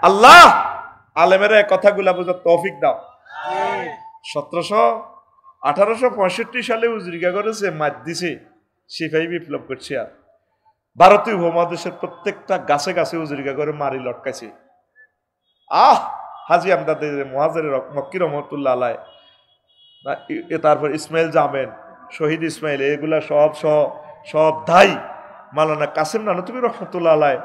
আল্লাহ আলেমেরা কথাগুলা বোঝার তৌফিক দাও। 1865 সালে উজরিকা করেছে, মাত দিছে, সিপাহী বিপ্লব করছে। আর ভারতীয় উপমহাদেশের প্রত্যেকটা গাছে গাছে উজরিকা করে মারি লটকাইছে। হাজি আমদাদের মুহাজির মক্কি রহমতুল্লাহ আলাই, তারপর ইসমাইল জামেন, শহীদ ইসমাইল, এগুলা সব ধাই মাওলানা কাসেম নানতুবি রহমতুল্লাহ আলাই,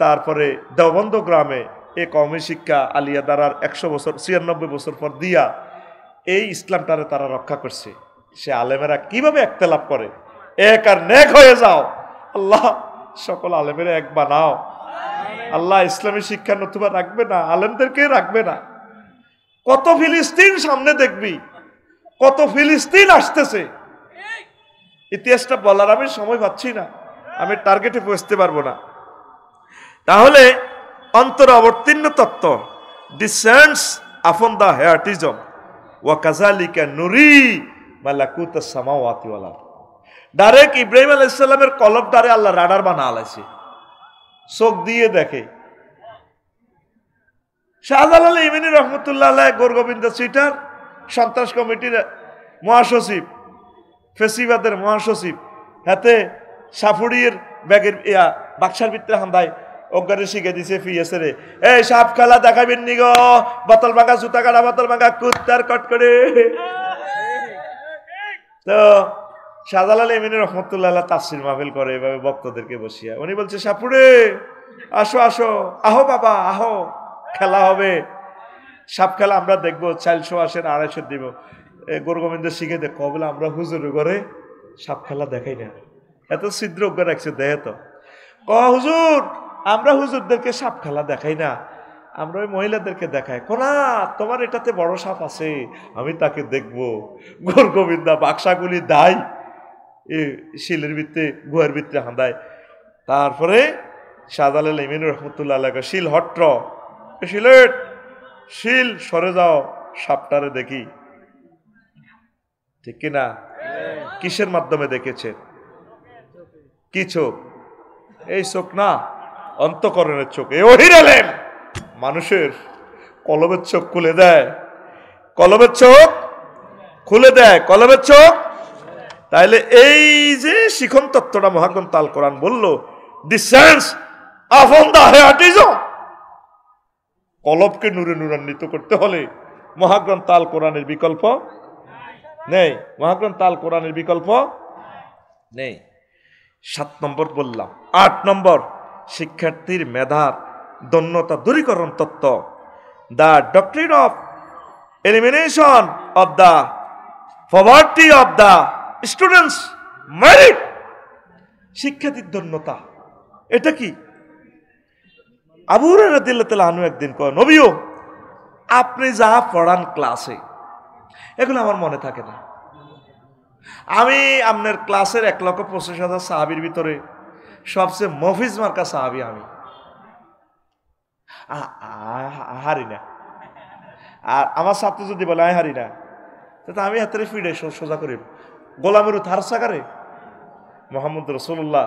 তারপরে দেওবন্দ গ্রামে এ কওমি শিক্ষা আলিয়া দ্বারার 100 বছর 96 বছর পর দিয়া এই ইসলামটারে তারা রক্ষা করছে। সে আলেমেরা কিভাবে একতেলাপ করে, এক আর নেক হয়ে যাও। আল্লাহ সকল আলেমেরা এক বানাও। আল্লাহ ইসলামী শিক্ষা নতুবা রাখবে না, আলেমদেরকে রাখবে না। কত ফিলিস্তিন সামনে দেখবি, কত ফিলিস্তিন আসতেছে। ইতিহাসটা বলার আমি সময় পাচ্ছি না, আমি টার্গেটে পৌঁছতে পারবো না। তাহলে অন্তর অবতীর্ণ তত্ত্ব, ডিসেন্টস আপন দা হেয়াটিজম ওয়া কাযালিকা নুরি মালাকুতাস সামাওয়াতি ওয়াল আরদ। ডাইরেক্ট ইব্রাহিম আলাইহিস সালামের কলব দ্বারে আল্লাহ রাডার বানা আলাইছে, চোখ দিয়ে দেখে। শাহজালাল ইমানি রহমতুল্লাহ আলাইহ গোরগোবিন্দ সিটার সন্ত্রাস কমিটির মহাসচিব, ফেসিবাদের মহাসচিব, হাতে সাফুড়ির ব্যাগের বাক্সার ভিতরে হান্দায় অজ্ঞানে শিখে দিছে ফিয়েছে, এই সাপ খেলা দেখাবেন নি গো, বোতল ভাঙা, জুতা কাটা, বোতল ভাঙা, কুত্তার কট করে। তো শাহজালাল ইমানি রহমতুল্লাহ আলাইহ তাফসীর মাহফিল করে এভাবে বক্তাদেরকে বসিয়া, উনি বলছে, সাপুড়ে আসো আসো, আহো বাবা আহো, খেলা হবে, সাপ খেলা আমরা দেখবো, 400 আসেন 250 দিব। গোরগোবিন্দ শিখে দেখ বলে, আমরা হুজুর ঘরে সাপ খেলা দেখাই না, এত ছিদ্র অজ্ঞা রাখছে, দেখে তো হুজুর আমরা হুজুরদেরকে সাপ খেলা দেখাই না, আমরা ওই মহিলাদেরকে দেখাই। কোনা তোমার এটাতে বড় সাপ আছে, আমি তাকে দেখবো। গোরগোবিন্দা বাক্সাগুলি দায় শিলের ভিতরে গুহার ভিতরে হাঁদায়। তারপরে শাহজালাল ইমানি রহমতুল্লাহ আলাইহ শিল হট্র, সিলেট শিল সরে যাও, সাপটারে দেখি। ঠিক কিনা? কিসের মাধ্যমে দেখেছে? কি চোখ? এই চোখ না, অন্তঃকরণের চোখ। এই ওহীর এলেম মানুষের কলবের চোখ খুলে দেয়, কলবের চোখ খুলে দেয়, কলবের চোখ। তাইলে এই যে শিখন তত্ত্বটা মহাগ্রন্থ আল কোরআন বলল, ডিসেন্স আপন দা হেয়াটিজম, কলবকে নূরে নূরান্বিত করতে হলে মহাগ্রন্থ আল কোরআনের বিকল্প নেই, মহাগ্রন্থ আল কোরআনের বিকল্প নেই। 7 নম্বর বললাম। 8 নম্বর, শিক্ষার্থীর মেধার দন্যতা দূরীকরণ তত্ত্ব, the doctrine of elimination of the poverty of the students merit. শিক্ষার্থীর দন্যতা এটা কি? আবু হুরায়রা রাদিয়াল্লাহু তাআলা আনহু একদিন কয়, নবীও আপনি যা পড়ান ক্লাসে এগুলো আমার মনে থাকে না। আমি আপনার ক্লাসের 1,25,000 সাহাবীর ভিতরে সবচেয়ে মফিজ মার্কা সাহাবী আমি, হারি না। আর আমার ছাত্র যদি বলে আমি হারি না, তো আমি হাতের ফিডে সোজা করি, গোলামের থার সাকারে মোহাম্মদ রাসূলুল্লাহ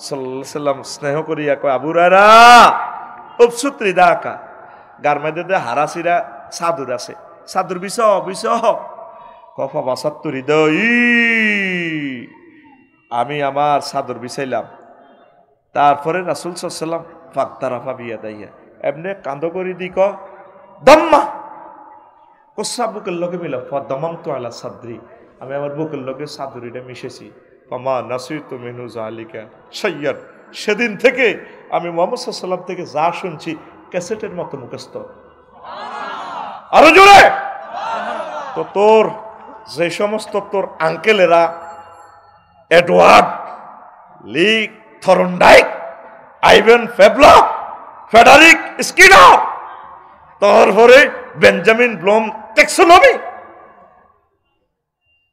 সাল্লাল্লাহু আলাইহি সাল্লাম স্নেহ করিয়া কয়, আবু হুরায়রা উপসুত্রি দাকা, গারমেদে দে হারাসিরা সাদুর আছে, সাদুর বিষ বিষ কফা বাসাত্তু হৃদয়, আমি আমার সাদর বিছাইলাম। তারপরে রাসূল সাল্লাল্লাহু আলাইহি সাল্লাম ফাকতারাফা বিয়াদাইয়া এমনি কান্দ করি দি ক দম্মা কোসা বুকের লগে মিলা ফদমামতু আলা সাদরি, আমি আমার বুকের লগে সাদরিটা মিশেছি। ফামা নাসিতু মিনহু যালিকা শাইয়ান, সেদিন থেকে আমি মুহাম্মদ সাল্লাল্লাহু আলাইহি সাল্লাম থেকে যা শুনছি ক্যাসেটের মতো মুখস্থ। আরো জোরে। তো তোর যে সমস্ত তোর আঙ্কেলেরা এডওয়ার্ড লিক থরনডাইক, আইভেন ফেবলা, ফেডারিক স্কিনার, তারপরে বেঞ্জামিন ব্লুম ট্যাক্সোনমি,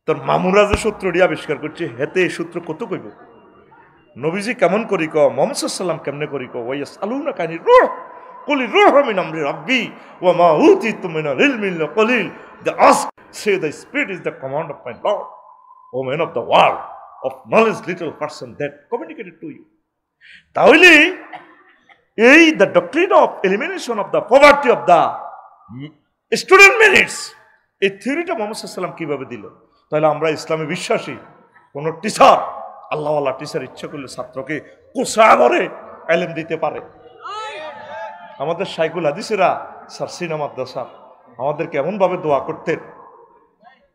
তোর মামুরা যে সূত্রটি আবিষ্কার করছে, হেতে এই সূত্র কত কইব? নবীজি কেমন করি ক, মুহাম্মদ সাল্লাল্লাহু আলাইহি সাল্লাম কেমনে করি ক, ওয়াইয়াস আলুনাকা আনির রূহ কুল রূহ মিন আমরি রাব্বি ওয়া মা উতিতু মিনাল ইলমি ইল্লা কলিল। The ask, say the spirit is the command of my Lord, O man of the world, of knowledge little person that communicated to you. তাহলে এই the doctrine of elimination of the poverty of the student merits, এই থিওরিটা মোহাম্মদ সাল্লাল্লাহু আলাইহি ওয়াসাল্লাম কিভাবে দিল? তাহলে আমরা ইসলামে বিশ্বাসী। কোন টিচার, আল্লাহওয়ালা টিচার ইচ্ছা করলে ছাত্রকে কোসা করে এলেম দিতে পারে। আমাদের শাইখুল হাদিসেরা সারসিনা মাদ্রাসা আমাদেরকে এমন ভাবে দোয়া করতেন,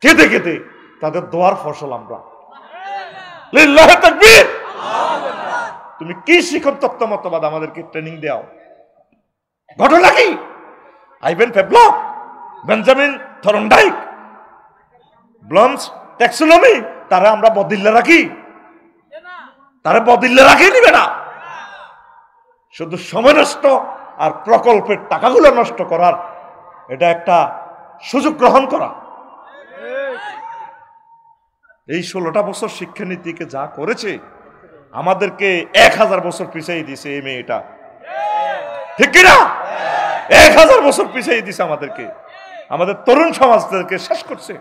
কেঁদে কেঁদে তাদের দোয়ার ফসল আমরা। লিল্লাহি তাকবীর। তুমি কি শিখন তত্ত্ব মতবাদ আমাদেরকে ট্রেনিং দাও? ঘটনা কি? আইভেন পেভলভ, বেঞ্জামিন থরনডাইক, ব্লমস ট্যাক্সোনমি, তারা আমরা বদিল্লা রাখি? তারা বদিল্লা রাখি নিবে না। শুধু সময় নষ্ট আর প্রকল্পের টাকাগুলো নষ্ট করার এটা একটা সুযোগ গ্রহণ করা। এই 16টা বছর শিক্ষানীতিকে যা করেছে আমাদেরকে 1000 বছর পিছিয়ে দিছে এই মেয়েটা, ঠিক কিনা? 1000 বছর পিছিয়ে দিছে আমাদেরকে, আমাদের তরুণ সমাজদেরকে শেষ করছে।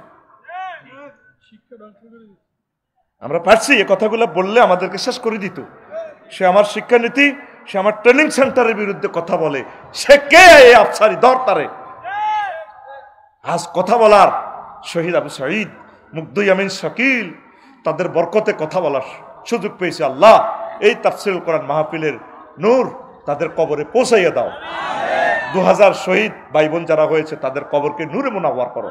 আমরা পারছি এ কথাগুলো বললে আমাদেরকে শেষ করে দিত। সে আমার শিক্ষানীতি, সে আমার ট্রেনিং সেন্টারের বিরুদ্ধে কথা বলে, সে কে? এই আফসারি দরতারে আজ কথা বলার শহীদ আবু সাঈদ, মুগ্ধ ইয়ামিন শাকিল, তাদের বরকতে কথা বলার সুযোগ পেয়েছে। আল্লাহ এই তাফসীরুল কোরআন মাহফিলের নূর তাদের কবরে পৌঁছাইয়া দাও। 2000 শহীদ ভাই বোন যারা হয়েছে তাদের কবরকে নূরে মুনাওয়ার করো।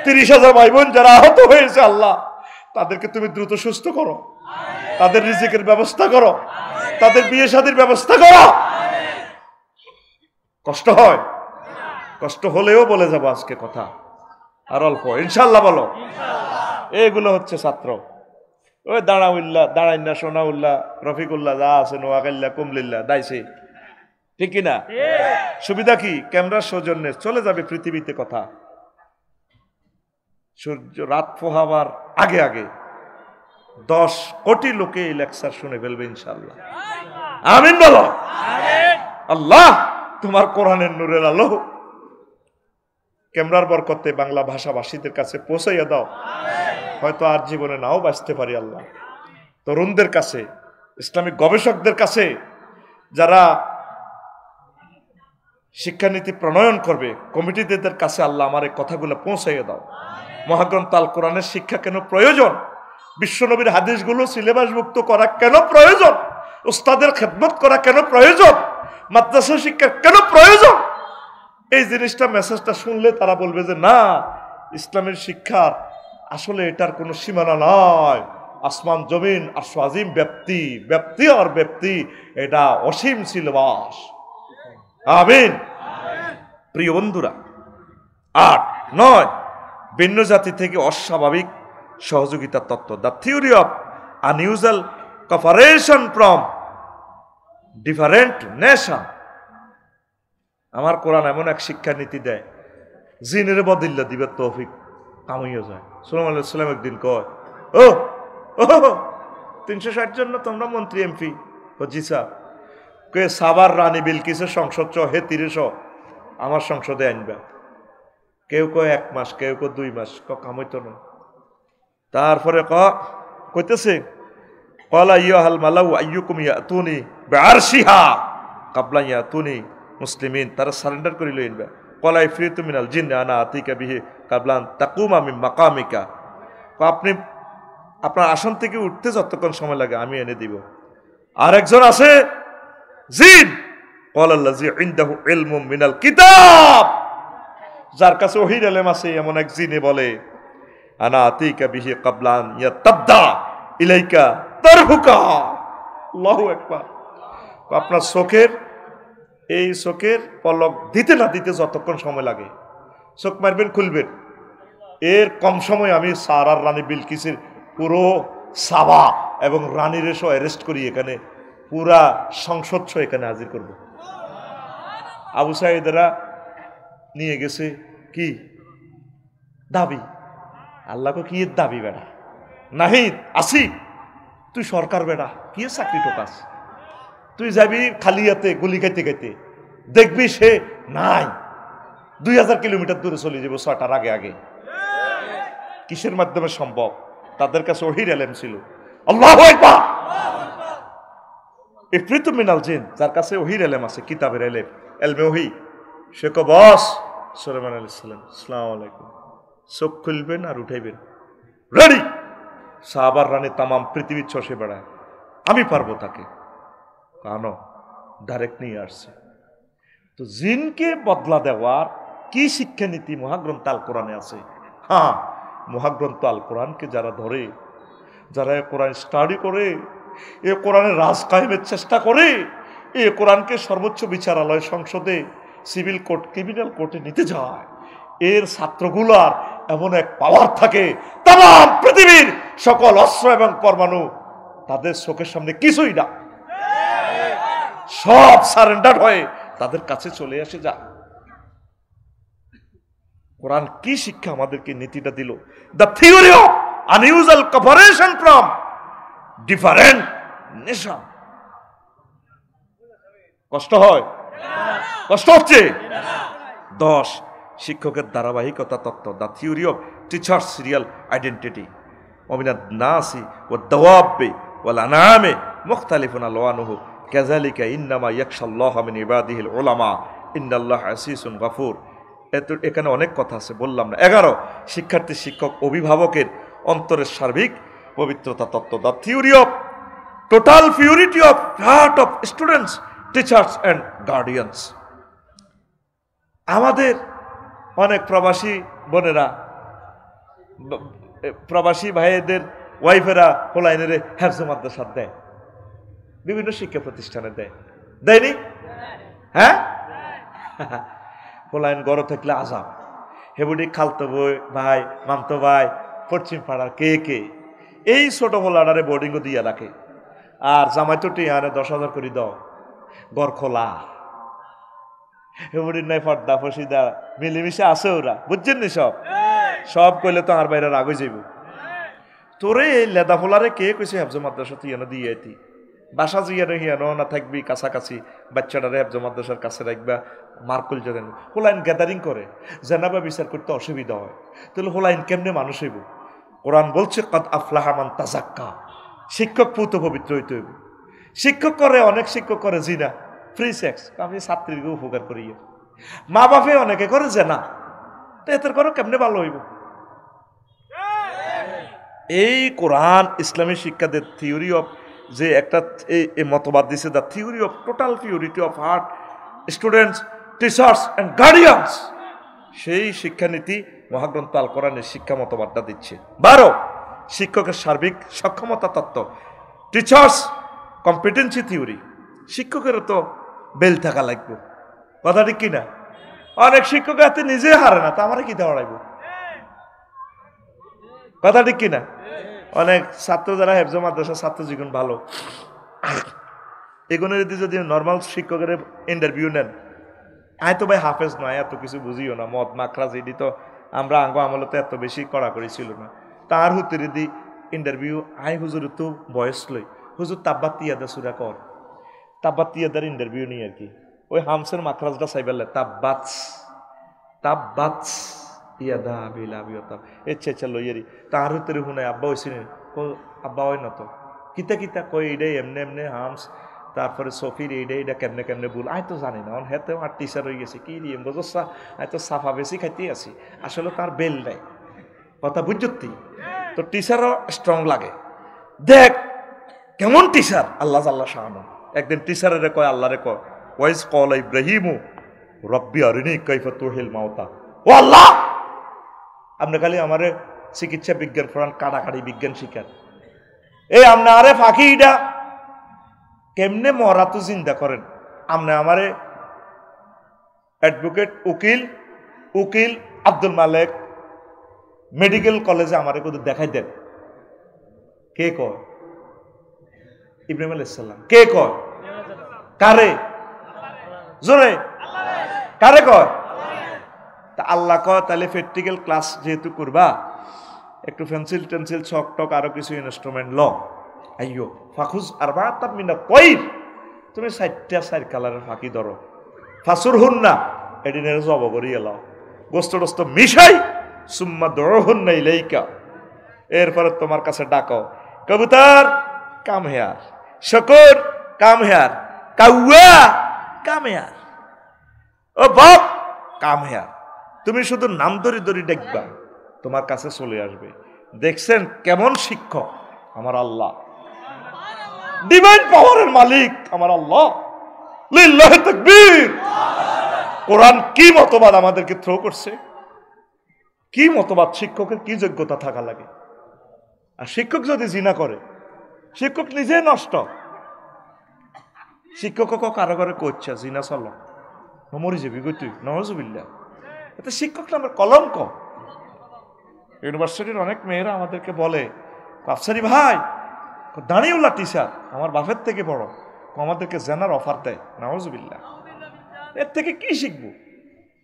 30,000 ভাই বোন যারা আহত হয়েছে আল্লাহ তাদেরকে তুমি দ্রুত সুস্থ করো, তাদের রিজিকের ব্যবস্থা করো, তাদের বিয়ে শাদীর ব্যবস্থা করো। কষ্ট হয়, কষ্ট হলেও বলে যাবো আজকে কথা আর অল্প, ইনশাল্লাহ বলো। এগুলো হচ্ছে ছাত্র, ওই দাঁড়াউল্লাহ, দাঁড়াইন্না, সোনাউল্লাহ, রফিকুল্লাহ যা আছে, নোয়াকাল্লা, কুমলিল্লাহ দাইছে, ঠিক কিনা? সুবিধা কি? ক্যামেরার সৌজন্যে চলে যাবে পৃথিবীতে কথা। সূর্য রাত পোহাবার আগে আগে 10 কোটি লোকে এই লেকচার শুনে ফেলবে ইনশাআল্লাহ। আমিন বলো। আল্লাহ তোমার কোরআনের নূরের আলো ক্যামেরার বরকতে বাংলা ভাষাভাষীদের কাছে পৌঁছাইয়া দাও। হয়তো আর জীবনে নাও বাঁচতে পারি আল্লাহ। তরুণদের কাছে, ইসলামিক গবেষকদের কাছে, যারা শিক্ষানীতি প্রণয়ন করবে কমিটিদের কাছে আল্লাহ আমার এই কথাগুলো পৌঁছাইয়া দাও। মহাগ্রন্থ আল কোরআনের শিক্ষা কেন প্রয়োজন? বিশ্বনবীর হাদিসগুলো সিলেবাসভুক্ত করা কেন প্রয়োজন? উস্তাদের খেদমত করা কেন প্রয়োজন? মাদ্রাসা শিক্ষা কেন প্রয়োজন? এই জিনিসটা, মেসেজটা শুনলে তারা বলবে যে না, ইসলামের শিক্ষার আসলে এটার কোনো সীমানা নয়। আসমান জমিন আর আজিম ব্যাপ্তি, ব্যাপ্তি আর ব্যাপ্তি, এটা অসীম সিলেবাস। আমিন। প্রিয় বন্ধুরা, 8, 9 ভিন্ন জাতি থেকে অস্বাভাবিক সহযোগিতার তত্ত্ব, the theory of unusual cooperation from different nation. আমার কোরআন এমন এক শিক্ষানীতি দেয়, জিনের বদিল্লা দিবে তৌফিক কামাইয়া যায়। সুলাইমান আলাইহিস সালাম একদিন কয়, ও 360 জন তোমরা মন্ত্রী এমপি? জি স্যার। কে? সাবার রানী বিলকিসের সংসদ হে 30 আমার সংসদে আনবা। কেউ কয় 1 মাস, কেউ কয় 2 মাস, কামাইতো না। তারপরে কইতেছে ক্বালা আইয়ুহাল মালাউ আইয়ুকুম ইয়াতুনি বিআরশিহা ক্বাবলা ইয়াতুনি মুসলিমিন। তারা সারেন্ডার করে লইবা। ক্বালা ইফরিতু মিনাল জিন্নি আনা আতিকা বিহি ক্বাবলা আন তাকুমা মিন মাকামিকা। আপনি আপনার আসন থেকে উঠতে যতক্ষণ সময় লাগে আমি এনে দিব। আর একজন আছে জিন, ক্বালাল্লাযী ইনদাহু ইলমুম মিনাল কিতাব, যার কাছে ওহীর ইলম আছে, এমন এক জিনে বলে আনা আতিকা বিহি ক্বাবলা আন ইয়াতাদ্দা ইলাইকা তারহুকা। আল্লাহু আকবার। আপনার চোখের পলক দিতে না দিতে যতক্ষণ সময় লাগে, চোখ মারবেন খুলবেন, এর কম সময় আমি সারার রানী বিলকিসের পুরো সাবা এবং রানীর এসো অ্যারেস্ট করি, এখানে পুরা সংসদ এখানে হাজির করব। আবু সাঈদরা নিয়ে গেছে কি দাবি? আল্লাহকে কি দাবি? বেড়া নাহিদ আসিফ, তুই সরকার বেড়া, কি চাকরি টোকাস? তুই যাবি খালি হাতে গুলি খাইতে খাইতে, দেখবি সে নাই, 2000 কিলোমিটার দূরে চলে যাবো 6টার আগে আগে। কিসের মাধ্যমে সম্ভব? তাদের কাছে ওহীর ইলম ছিল। আল্লাহু আকবার। ইফরিতু মিনাল জিন, যার কাছে ওহির এলেম আছে, কিতাবের এলেম, এলমে ওহি, সে কো বস সুলাইমান আলাইহিস সালাম আসসালামু আলাইকুম, চোখ খুলবেন আর উঠাইবেন, রেডি। সাহাবার রানী তামাম পৃথিবী চষে বেড়ায়, আমি পারবো তাকে, কানো ডাইরেক্ট নিয়ে আসছে। তো জিনকে বদলা দেওয়ার কি শিক্ষানীতি মহাগ্রন্থ আল কোরআনে আছে? হ্যাঁ, মহাগ্রন্থ আল কোরআনকে যারা ধরে, যারা কোরআন স্টাডি করে, এ কোরআনের রাজ কায়েমের চেষ্টা করে, এ কোরআনকে সর্বোচ্চ বিচারালয়, সংসদে, সিভিল কোর্ট, ক্রিমিনাল কোর্টে নিতে যায়, এর ছাত্রগুলার এমন এক পাওয়ার থাকে, তাম পৃথিবীর সকল অস্ত্র এবং পরমাণু তাদের চোখের সামনে কিছুই না, সব সারেন্ডার হয়ে তাদের কাছে চলে আসে। যা কোরআন কি শিক্ষা আমাদেরকে নীতিটা দিল? The theory of unusual cooperation from different nation. কষ্ট হয়? কষ্ট হচ্ছে? 10 শিক্ষকের ধারাবাহিকতা তত্ত্ব, the theory of teachers serial identity, ওমিনাদ নাসি ওয়াদ দাওয়াবি ওয়াল আনামে মুখতালিফুন আলওয়ানুহু কাযালিকা ইন্নামা ইয়াখশাল্লাহা মিন ইবাদিহিল উলামা ইন্নাল্লাহা আসিসুন গফুর। এখানে অনেক কথা আছে, বললাম না। 11 শিক্ষার্থী, শিক্ষক, অভিভাবকের অন্তরের সার্বিক পবিত্রতা তত্ত্ব, the theory of total purity of heart of students, teachers and guardians. আমাদের অনেক প্রবাসী বোনেরা, প্রবাসী ভাইদের ওয়াইফেরা হোলাইনের হেফজ মাদ্রাসা দেয়, বিভিন্ন শিক্ষা প্রতিষ্ঠানে দেয়, দেয়নি? হ্যাঁ, হোলাইন গড় থাকলে আজাব, হেবুডি খালতো ভাই, মামতো ভাই, পশ্চিম পাড়ার কে কে এই ছোট হোলাডারে বোর্ডিংও দিয়ে রাখে, আর জামাইতো টিয়ারে 10,000 করে দাও, গড় খোলা, হেবুডির নাই পর্দা ফসিদা মিলেমিশে আছে ওরা, বুঝছেন নি? সব সব কইলে তো আর বাইরে রাগ হয়ে যাইব। তোরে এই লেদা ফোলারে কে কইছে হেফজ মাদ্রাসা তুই এনে দিয়ে আইতি, বাসা জিয়ানো হিয়ানো না থাকবি কাছাকাছি, বাচ্চাটারে হেফজ মাদ্রাসার কাছে রাখবা, মার্কুল জেন হোলাইন গ্যাদারিং করে, জানাবা বিচার করতে অসুবিধা হয়, তাহলে হোলাইন কেমনে মানুষ হইব? কোরআন বলছে কাদ আফলাহা মান তাযাক্কা, শিক্ষক পুত পবিত্র হইতে হইব। শিক্ষক করে, অনেক শিক্ষক করে জিনা, ফ্রি সেক্স, আমি ছাত্রীকে উপকার করি, মা বাপে অনেকে করে যে না, তো এদের করো কেমনে ভালো হইব? এই কোরআন ইসলামী শিক্ষাদের থিওরি অফ যে একটা এই মতবাদ দিছে, the theory of total purity of heart, students, teachers and guardians, সেই শিক্ষানীতি মহাগ্রন্থ আল কোরআনের শিক্ষা মতবাদটা দিচ্ছে। 12 শিক্ষকের সার্বিক সক্ষমতা তত্ত্ব, টিচার্স কম্পিটেন্সি থিওরি। শিক্ষকেরও তো বেল থাকা লাগবে, কথা ঠিক কিনা? অনেক শিক্ষক হাতে নিজে হারে না, তা আমার কি দাঁড়াইব, কথা ঠিক কিনা? অনেক ছাত্র যারা হেফজ মাদ্রাসা ছাত্র জীবন ভালো, এগুলোর যদি নর্মাল শিক্ষকের ইন্টারভিউ নেন, আয় তো ভাই হাফেজ নয়, এত কিছু বুঝিও না, মদ মাখরা যেটি তো আমরা আঙ্গ আমলে তো এত বেশি কড়াকড়ি ছিল না, তার হুতের দি ইন্টারভিউ, আয় হুজুর তো বয়স লই, হুজুর তাব্বাত তিয়াদা সুরা কর, তাব্বাত তিয়াদার ইন্টারভিউ নিয়ে আর কি, ওই হামসের মাখরাজটা চাইবেলে তাব্বাত তাব্বাত ইয়াদা বিলা বিয়তা এচ্ছা লইয়ারি, তার হুতের হুনে আব্বা হয়েছিলেন, আব্বা হয় না তো কিতা কিতা কই এইটাই এমনি এমনি হামস, তারপরে সফির এইটা কেমনে কেমনে ভুল, আয় তো জানি না, হেতে আর টিচার হয়ে গেছে কি রিম বোঝা, আয় তো সাফা বেশি খাইতে আছি, আসলে তার বেল নাই, কথা বুঝতি? তো টিচারও স্ট্রং লাগে। দেখ কেমন টিচার, আল্লাহ আল্লাহ শাহানো। একদিন টিচারের কয়, আল্লাহ রে কয়, ওয়াইজ কল ইব্রাহিমু রব্বি আরিনি কাইফা তুহিল মাউতা, ও আল্লাহ আপনি খালি আমারে চিকিৎসা বিজ্ঞান পড়ান, কাটাকাটি বিজ্ঞান শিখান, এই আপনি আরে ফাঁকি ইটা কেমনে মরা তো চিন্তা করেন, আপনি আমারে অ্যাডভোকেট উকিল আব্দুল মালেক মেডিকেল কলেজে আমারে কোথাও দেখাই দেন, কে কয়? ইব্রাহিম আলাইহিস সালাম। কে কয়? কারে? জোরে কারে কয়? তা আল্লাহ কয় তাহলে প্র্যাকটিক্যাল ক্লাস যেহেতু করবা, একটু পেন্সিল টেন্সিল চক টক আরো কিছু ইনস্ট্রুমেন্ট ল, আইয়ো ফাখুজ আরবাআতাম মিনাত তাইর, তুমি 4টা 4 কালারের ফাঁকি ধরো, ফাসুর হুন্না এডিনের জব করি এলাও, গোস্ত টোস্ত মিশাই, সুম্মা দরহুন্না ইলাইকা, এরপরে তোমার কাছে ডাকো, কবুতর কাম হেয়ার, শকুর কাম হেয়ার, কাউয়া কাম হেয়ার, ও বাপ কাম হেয়ার। তুমি শুধু নাম ধরি ধরি দেখবা, তোমার কাছে চলে আসবে। দেখছেন কেমন শিক্ষক? আমার আল্লাহ, ডিভাইন পাওয়ারের মালিক আমার আল্লাহ। লিল্লাহি তাকবীর। কোরআন কি মতবাদ আমাদেরকে থ্রো করছে, কি মতবাদ, শিক্ষকের কি যোগ্যতা থাকা লাগে। আর শিক্ষক যদি জিনা করে, শিক্ষক নিজে নষ্ট। শিক্ষক কারো ঘরে করছে জিনা চল, মরি যাবি গই তুই, নওয়াজুবিল্লাহ। এতে শিক্ষক নামের কলঙ্ক। ইউনিভার্সিটির অনেক মেয়েরা আমাদেরকে বলে, আফসারি ভাই, দাঁড়িয়েওলা টিচার, আমার বাপের থেকে বড়, আমাদেরকে জেনার অফার দেয়, নওয়াজুবিল্লাহ। এর থেকে কি শিখবো?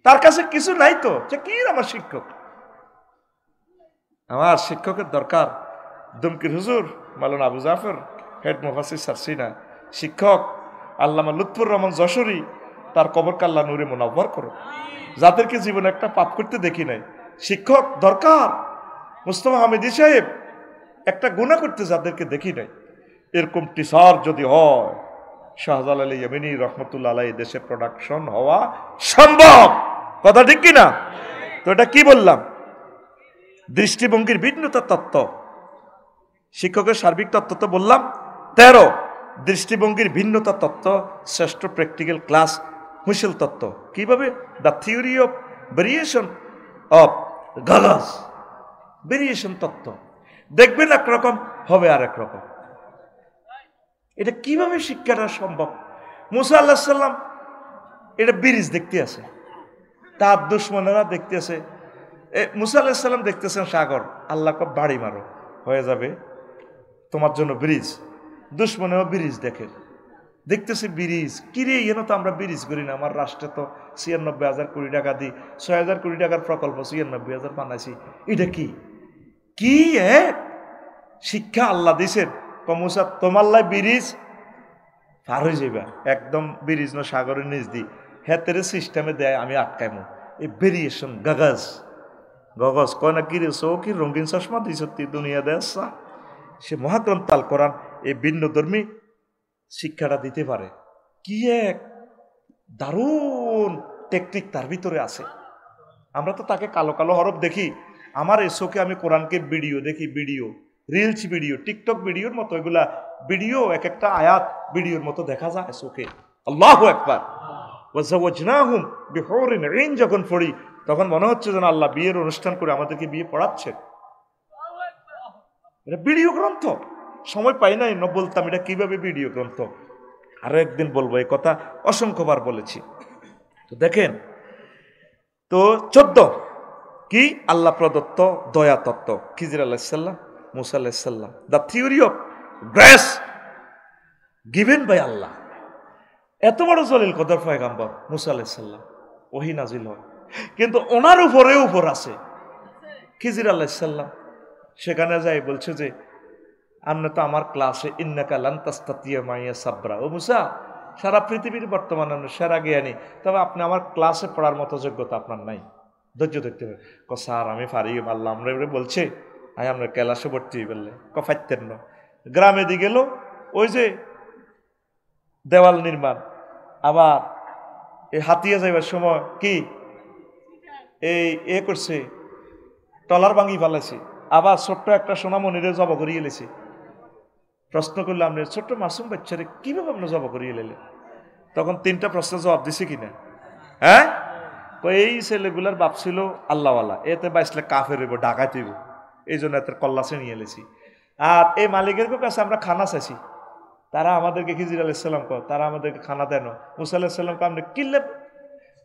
তার কাছে কিছু নাই তো, যে কি আমার শিক্ষক। আমার শিক্ষকের দরকার দুমকির হুজুর মাওলানা আবু জাফর, হেড মুফাসসির সারসিনা শিক্ষক আল্লামা লুৎফুর রহমান যশোরী, তার কবরকে আল্লাহ নূরে মুনাওয়ার করো। যাদেরকে জীবনে একটা পাপ করতে দেখি নাই, শিক্ষক দরকার। মুস্তাফা হামিদি সাহেব একটা গুনাহ করতে যাদেরকে দেখি নাই, এরকম টিচার যদি হয়, শাহজালাল ইয়ামিনী রহমতুল্লাহ আলাইহি দেশে প্রোডাকশন হওয়া সম্ভব। কথা ঠিক কিনা? তো এটা কি বললাম? দৃষ্টিভঙ্গির ভিন্নতা তত্ত্ব, শিক্ষকের সার্বিক তত্ত্ব তো বললাম 13। দৃষ্টিভঙ্গির ভিন্নতা তত্ত্ব, শ্রেষ্ঠ প্র্যাকটিক্যাল ক্লাস, হুঁশিল তত্ত্ব। কিভাবে? The theory of variation of গালাস, ভেরিয়েশন তত্ত্ব। দেখবেন একরকম, হবে আর এক রকম। এটা কিভাবে শিক্ষাটা সম্ভব? মুসা আলাইহিস সালাম এটা ব্রিজ দেখতে আছে, তার দুশমনেরা দেখতে আছে। মুসা আলাইহিস সালাম দেখতেছেন সাগর, আল্লাহ কব বাড়ি মারো, হয়ে যাবে তোমার জন্য ব্রিজ। দুশমনেও ব্রিজ দেখে, দেখতেছে ব্রিজ, কিরে এন তো আমরা ব্রিজ করি না, আমার রাষ্ট্রে তো ৯৬,০০০ কোটি টাকা দিই, ৬,০০০ কোটি টাকার প্রকল্প ৯৬,০০০ বানাইছি, এটা কি কি শিক্ষা আল্লাহ দিছেন। মুসা তোমার লাই ব্রিজ পার হয়ে যাইবা, একদম ব্রিজ না সাগরের নিচ দি হেতের সিস্টেমে দেয়, আমি আটকাইমু। এই ভেরিয়েশন গাগাজ গগজ কয় না, কিরে সো কি রঙিন চশমা দিস দুনিয়া দেশা। সে মহাগ্রন্থ আল কোরআন এই ভিন্ন ধর্মী শিক্ষাটা দিতে পারে। কি এক দারুণ টেকনিক তার ভিতরে আছে। আমরা তো তাকে কালো কালো হরফ দেখি, আমার এই চোখে আমি কোরআনকে ভিডিও দেখি, ভিডিও রিলস ভিডিও, টিকটক ভিডিওর মতো, এগুলা ভিডিও এক একটা আয়াত ভিডিওর মতো দেখা যায় চোখে। আল্লাহু আকবার। ওয়াজাওয়াজনাহুম বিহুরিন ঈন যখন পড়ি, তখন মনে হচ্ছে যেন আল্লাহ বিয়ের অনুষ্ঠান করে আমাদেরকে বিয়ে পড়াচ্ছেন। এটা ভিডিও গ্রন্থ। সময় পাই নাই না বলতাম এটা কিভাবে ভিডিও গ্রন্থ, আরো একদিন বলবো, এই কথা অসংখ্যবার বলেছি। তো দেখেন, তো 14 কি আল্লাহ প্রদত্ত দয়া তত্ত্ব, খিজির আলাইহিস সালাম, মুসা আলাইহিস সালাম, the theory of grace given by Allah. এত বড় জলিল কদর পয়গাম্বর মুসা আলাইহিস সালাম, ওহী নাজিল হয়, কিন্তু ওনার উপরে উপর আছে খিজির আলাইহিস সালাম। সেখানে যাই বলছে যে আপনি তো আমার ক্লাসে ইন্নাকা লান তাস্তাতিয়া মাইয়া সাবরা, ও মুসা সারা পৃথিবীর বর্তমানে সেরা জ্ঞানী, তবে আপনি আমার ক্লাসে পড়ার মতো যোগ্যতা আপনার নাই, ধৈর্য ধরতে হবে। স্যার আমি পারি, আল্লাহ আমরা বলছে আমি আপনার ক্লাসে ভর্তি বললে ফাইতেন না। গ্রামে দিয়ে গেল, ওই যে দেওয়াল নির্মাণ, আবার এই হাতিয়া যাইবার সময় কি এই করছে, টলার ভাঙি ফেলেছে, আবার ছোট্ট একটা সোনামণিরে জবা করিয়ে লেছে। প্রশ্ন করলে আপনি ছোট্ট মাসুম বাচ্চারে কিভাবে আপনি জবা করিয়ে লেলে? তখন 3টা প্রশ্নের জবাব দিছে কিনা? হ্যাঁ, এই ছেলেগুলার বাপ ছিল আল্লাহওয়ালা, এতে বাইসলে কাফের হইব, ডাকাত হইব, এই জন্য এত কল্লাসে নিয়ে এলেছি। আর এই মালিকের কাছে আমরা খানা চাইছি, তারা আমাদেরকে খিজির আলাইহিস সালাম কয়, তারা আমাদেরকে খানা দেন। মুসা আলাইহিস সালামকে আপনি কিনলে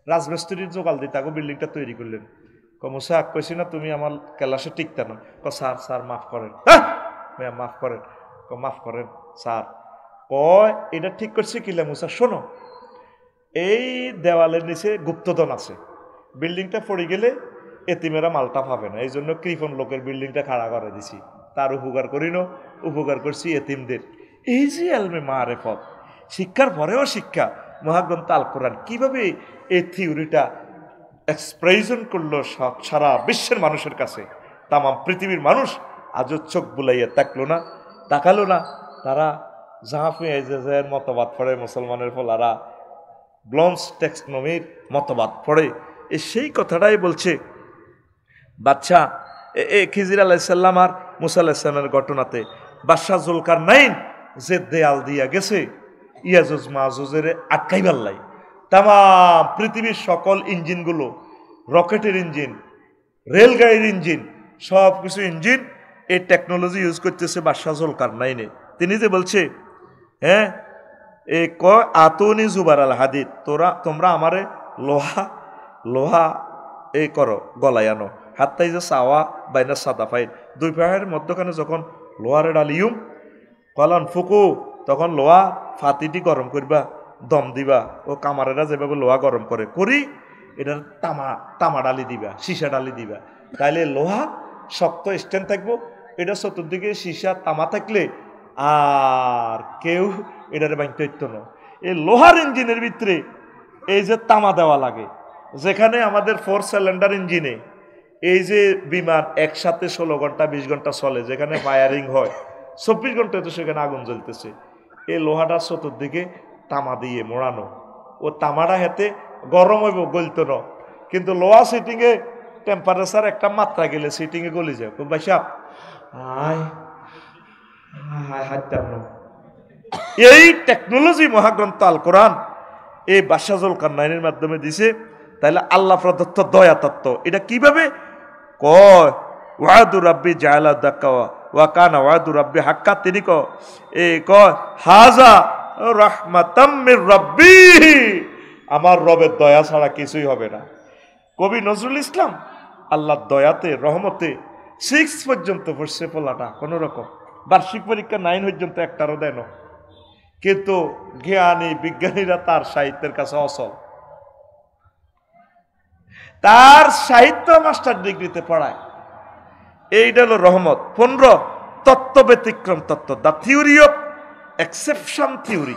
রাজমিস্ত্রির জোগাল দিতে আগে বিল্ডিংটা তৈরি করলেন। মুসা কইছি না তুমি আমার ক্লাসে টিকতে না। স্যার স্যার মাফ করেন, মাফ করেন, মাফ করেন স্যার। কয় এটা ঠিক করছে কিলে মুসা, শোনো এই দেওয়ালের নিচে গুপ্তধন আছে, বিল্ডিংটা পড়ে গেলে এতিমেরা মালটা পাবে না, এই জন্য কৃপণ লোকের বিল্ডিংটা খাড়া করে দিছি, তার উপকার করি না, উপকার করছি এতিমদের। এই যে আলমে মারেফত, শিক্ষার পরেও শিক্ষা, মহাগ্রন্থ আল কোরআন কিভাবে এই থিওরিটা এক্সপ্রেশন করলো সারা বিশ্বের মানুষের কাছে। তামাম পৃথিবীর মানুষ আজও চোখ বুলাইয়া তাকালো না, তারা জাহাফি এজেজের মতবাদ পড়ে মুসলমানের ফলারা, ব্লন্স টেক্সনোমির মতবাদ পড়ে, সেই কথাটাই বলছে। বাদশাহ খিজির আলাইসাল্লাম আর মুসা আলাইসাল্লামের ঘটনাতে বাদশাহ জুলকারনাইন যে দেয়াল দিয়া গেছে ইয়াজুজ মাজুজের আটকাইবার লাই, তাম পৃথিবীর সকল ইঞ্জিনগুলো, রকেটের ইঞ্জিন, রেলগাড়ির ইঞ্জিন, সব কিছু ইঞ্জিন এই টেকনোলজি ইউজ করতেছে বাদশাহ জুলকারনাইনে। তিনি যে বলছে, হ্যাঁ এ আতুনি জুবার আল হাদিদ, তোমরা আমারে লোহা লোহা এই করো, গলায় আনো, হাতটাই যে চাওয়া বাইনা সাদা ফাইল, দুই পায়ের মধ্যখানে যখন লোহারে ডালিউম কলান ফুকু, তখন লোহা ফাতিটি গরম করবা, দম দিবা, ও কামারেরা যেভাবে লোহা গরম করে করি, এটার তামা ডালি দিবা, সীসা ডালি দিবা, তাইলে লোহা শক্ত স্ট্যান্ড থাকবো। এটা চতুর্দিকে সীসা তামা থাকলে আর কেউ এটার বাইতে হইত না। এই লোহার ইঞ্জিনের ভিতরে এই যে তামা দেওয়া লাগে, যেখানে আমাদের 4 সিলিন্ডার ইঞ্জিনে এই যে বিমান একসাথে 16 ঘন্টা 20 ঘন্টা চলে, যেখানে ফায়ারিং হয় 24 ঘন্টা, তো সেখানে আগুন জ্বলতেছে। এই লোহাটা চতুর্দিকে তামা দিয়ে মোড়ানো, ও তামাটা হেতে গরম হইব, গলতো না, কিন্তু লোহা সিটিংয়ে টেম্পারেচার একটা মাত্রা গেলে সিটিংয়ে গলি যায়। খুব বেশি এই টেকনোলজি মহাগ্রন্থ আল কোরআন এই বাদশাহ জুলকারনাইনের মাধ্যমে দিছে। তাইলে আল্লাহ প্রদত্ত দয়া তত্ত্ব এটা কিভাবে কয়, ওয়াদু রাব্বি জাআলা দাক্কা ওয়া কানা ওয়াদু রাব্বি হাক্কা, তিনি কয় হাজা রাহমাতাম মির রাব্বি, আমার রবের দয়া ছাড়া কিছুই হবে না। কবি নজরুল ইসলাম আল্লাহর দয়াতে রহমতে 6 পর্যন্ত পড়ছে পোলাটা, কোন রকম বার্ষিক পরীক্ষা 9 পর্যন্ত একটারও দেন, কিন্তু জ্ঞানী বিজ্ঞানীরা তার সাহিত্যের কাছে অচল। তার সাহিত্য মাস্টার ডিগ্রিতে পড়ায়। এইটা হলো রহমত। 15 তত্ত্ব ব্যতিক্রম তত্ত্ব, the theory of exception theory,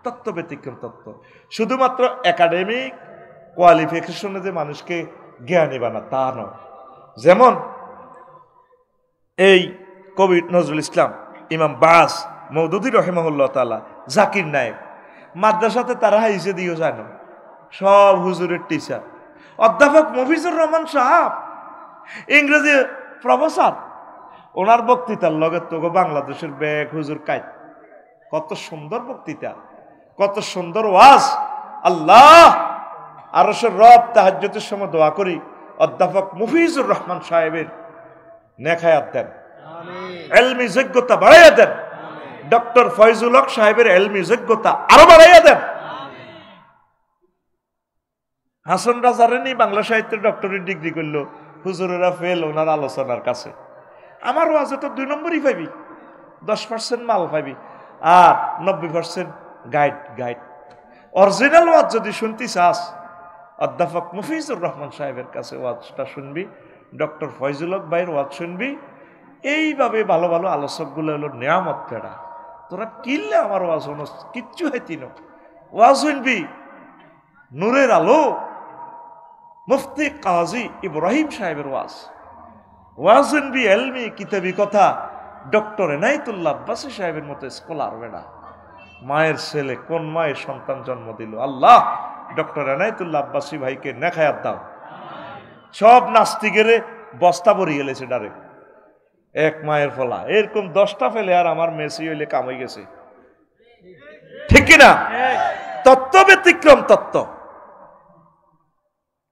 তত্ত্ব ব্যতিক্রম তত্ত্ব। শুধুমাত্র একাডেমিক কোয়ালিফিকেশনে যে মানুষকে জ্ঞানী বানা তা নয়। যেমন এই কবি নজরুল ইসলাম, ইমাম বাস মওদুদী রহিমাহুল্লাহ তাআলা, জাকির নায়েক, মাদ্রাসাতে তারা হাইজে দিও জানো, সব হুজুরের টিচার। অধ্যাপক মফিজুর রহমান সাহাব ইংরেজি প্রফেসর, ওনার বক্তৃতার লগে তো বাংলাদেশের ব্যাগ হুজুর কাইত, কত সুন্দর বক্তৃতা, কত সুন্দর ওয়াজ। আল্লাহ আরশের রব তাহাজ্জুদের সময় দোয়া করি অধ্যাপক মফিজুর রহমান সাহেবের নেখায়াত দেন, এলমি যোগ্যতা বাড়াইয়া দেন। ডক্টর ফয়জুল হক সাহেবের এলমি যোগ্যতা আরো বাড়াইয়া দেন। হাসান রাজারেনি বাংলা সাহিত্যের ডক্টরেট ডিগ্রি করলো, হুজুরেরা ফেল ওনার আলোচনার কাছে। আমার ওয়াজে তো 2 নম্বরই পাইবি, 10% মাল পাইবি, আর 90% গাইড। অরিজিনাল ওয়াজ যদি শুনতে চাস অধ্যাপক মফিজুর রহমান সাহেবের কাছে ওয়াজটা শুনবি, ডক্টর ফয়জুল হক ভাইয়ের ওয়াজ শুনবি। এইভাবে ভালো ভালো আলোচকগুলো হলো নিয়ামত পেড়া। তোরা কিনলে আমার ওয়াজ হনো কিচ্ছু হইতি না, ওয়াজ শুনবি নূরের আলো মুফতি কাজী ইব্রাহিম সাহেবের ওয়াজ শুনবি এলমি কিতাবি কথা ডক্টর এনায়েতুল্লাহ আব্বাসী সাহেবের মতো স্কলার বেড়া। মায়ের ছেলে কোন মায়ের সন্তান জন্ম দিল, আল্লাহ ডক্টর এনায়েতুল্লাহ আব্বাসী ভাইকে নেখায়াত দাও। সব নাস্তিকের বস্তা ভরি গেলেছে ডাইরেক্ট, এক মায়ের ফলা, এরকম 10টা ফেলে আর আমার মেসি হইলে কামাই গেছে, ঠিক কিনা? তত্ত্ব ব্যতিক্রম তত্ত্ব।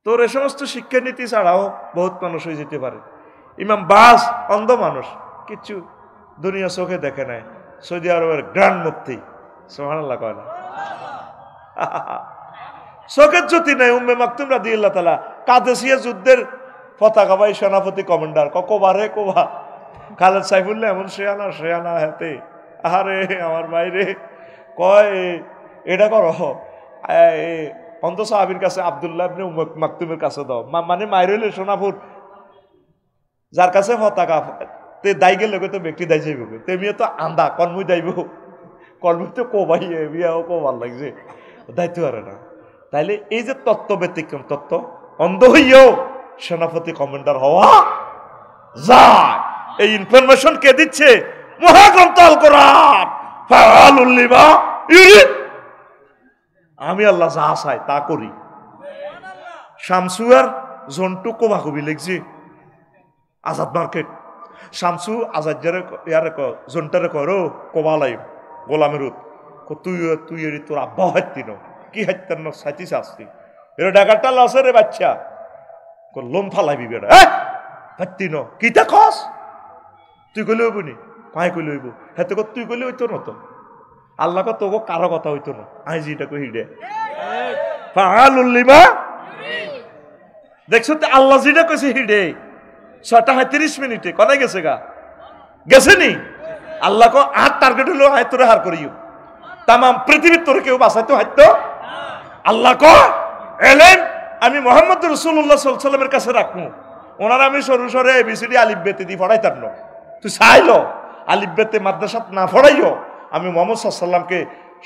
তোর এ সমস্ত শিক্ষানীতি ছাড়াও বহুত মানুষ হয়ে যেতে পারে। ইমাম বাস অন্ধ মানুষ, কিচ্ছু দুনিয়া চোখে দেখে নাই, সৌদি আরবের গ্র্যান্ড মুফতি, সুবহানাল্লাহ কয় না, চোখের জ্যোতি নাই। উম্মে মাকতুম রাদিয়াল্লাহু তাআলা কাদেসিয়া যুদ্ধের পতাকা বাই সেনাপতি কমান্ডার, কোবা কোবা খালেদ সাইফুল্লাহ এমন শেয়ানা হাতে, আরে আমার বাইরে কয় এটা করো, অন্ত সাহাবীর কাছে আব্দুল্লাহ ইবনে মাকতুমের কাছে দাও, মানে মায়ের হইলে সোনাপুর যার কাছে পতাকা তে দাই গেলে তো ব্যক্তি দাই যাইব, তেমিও তো আন্দা কর্মই দাইব, কর্মই তো কোবাই বিয়াও কোবার লাগছে, দায়িত্ব পারে না। তাইলে এই যে তত্ত্ব ব্যতিক্রম তত্ত্ব, অন্ধ হইয়াও সেনাপতি কমান্ডার হওয়া যায়। এই ইনফরমেশন কে দিচ্ছে? মহাগ্রন্থ আল কোরআন। ফাআলুল লিমা ইউরিদ, আমি আল্লাহ যা চাই তা করি। শামসু আর জন্টু কোবাকবি লিখছি আজাদ মার্কেট। শামসু আজাদ ইয়ারে জন্টারে করো কোবালাই গোলামের তুই তুই এরি তোর আব্বা হাত্তিন কি হাত্তার ন সাইতিস আসতি এর ডাকারটা লসে রে বাচ্চা লোম ফালাইবি বেড়া হাত্তিন কিতা খস তুই কইলে হইব নি কাই কইলে হইব হেতে তুই কইলে হইতো না তো আল্লাহ তোকে কারো কথা হইতো না আই যেটা কই হিডে ফাআলুল লিমা। দেখছো তো আল্লাহ যেটা কইছে হিডে 6:30 কোথায় গেছে গা গেছে নি আল্লাহ কো আর টার্গেট হলো আয় তোরে হার করিও তাম পৃথিবীর তোরে কেউ বাঁচাইতো হাইতো আল্লাহ কো এলেম আমি মোহাম্মদ রাসূলুল্লাহ সাল্লাল্লাহু আলাইহি ওয়াসাল্লামের কাছে রাখবো ওনার আমি সরু সরে এবিসিডি আলিফ বেতে দি পড়াইতাম না তুই চাইলো আলিফ বেতে মাদ্রাসাত না পড়াইও আমি মোহাম্মদ সাল্লাল্লাহু আলাইহি ওয়াসাল্লামকে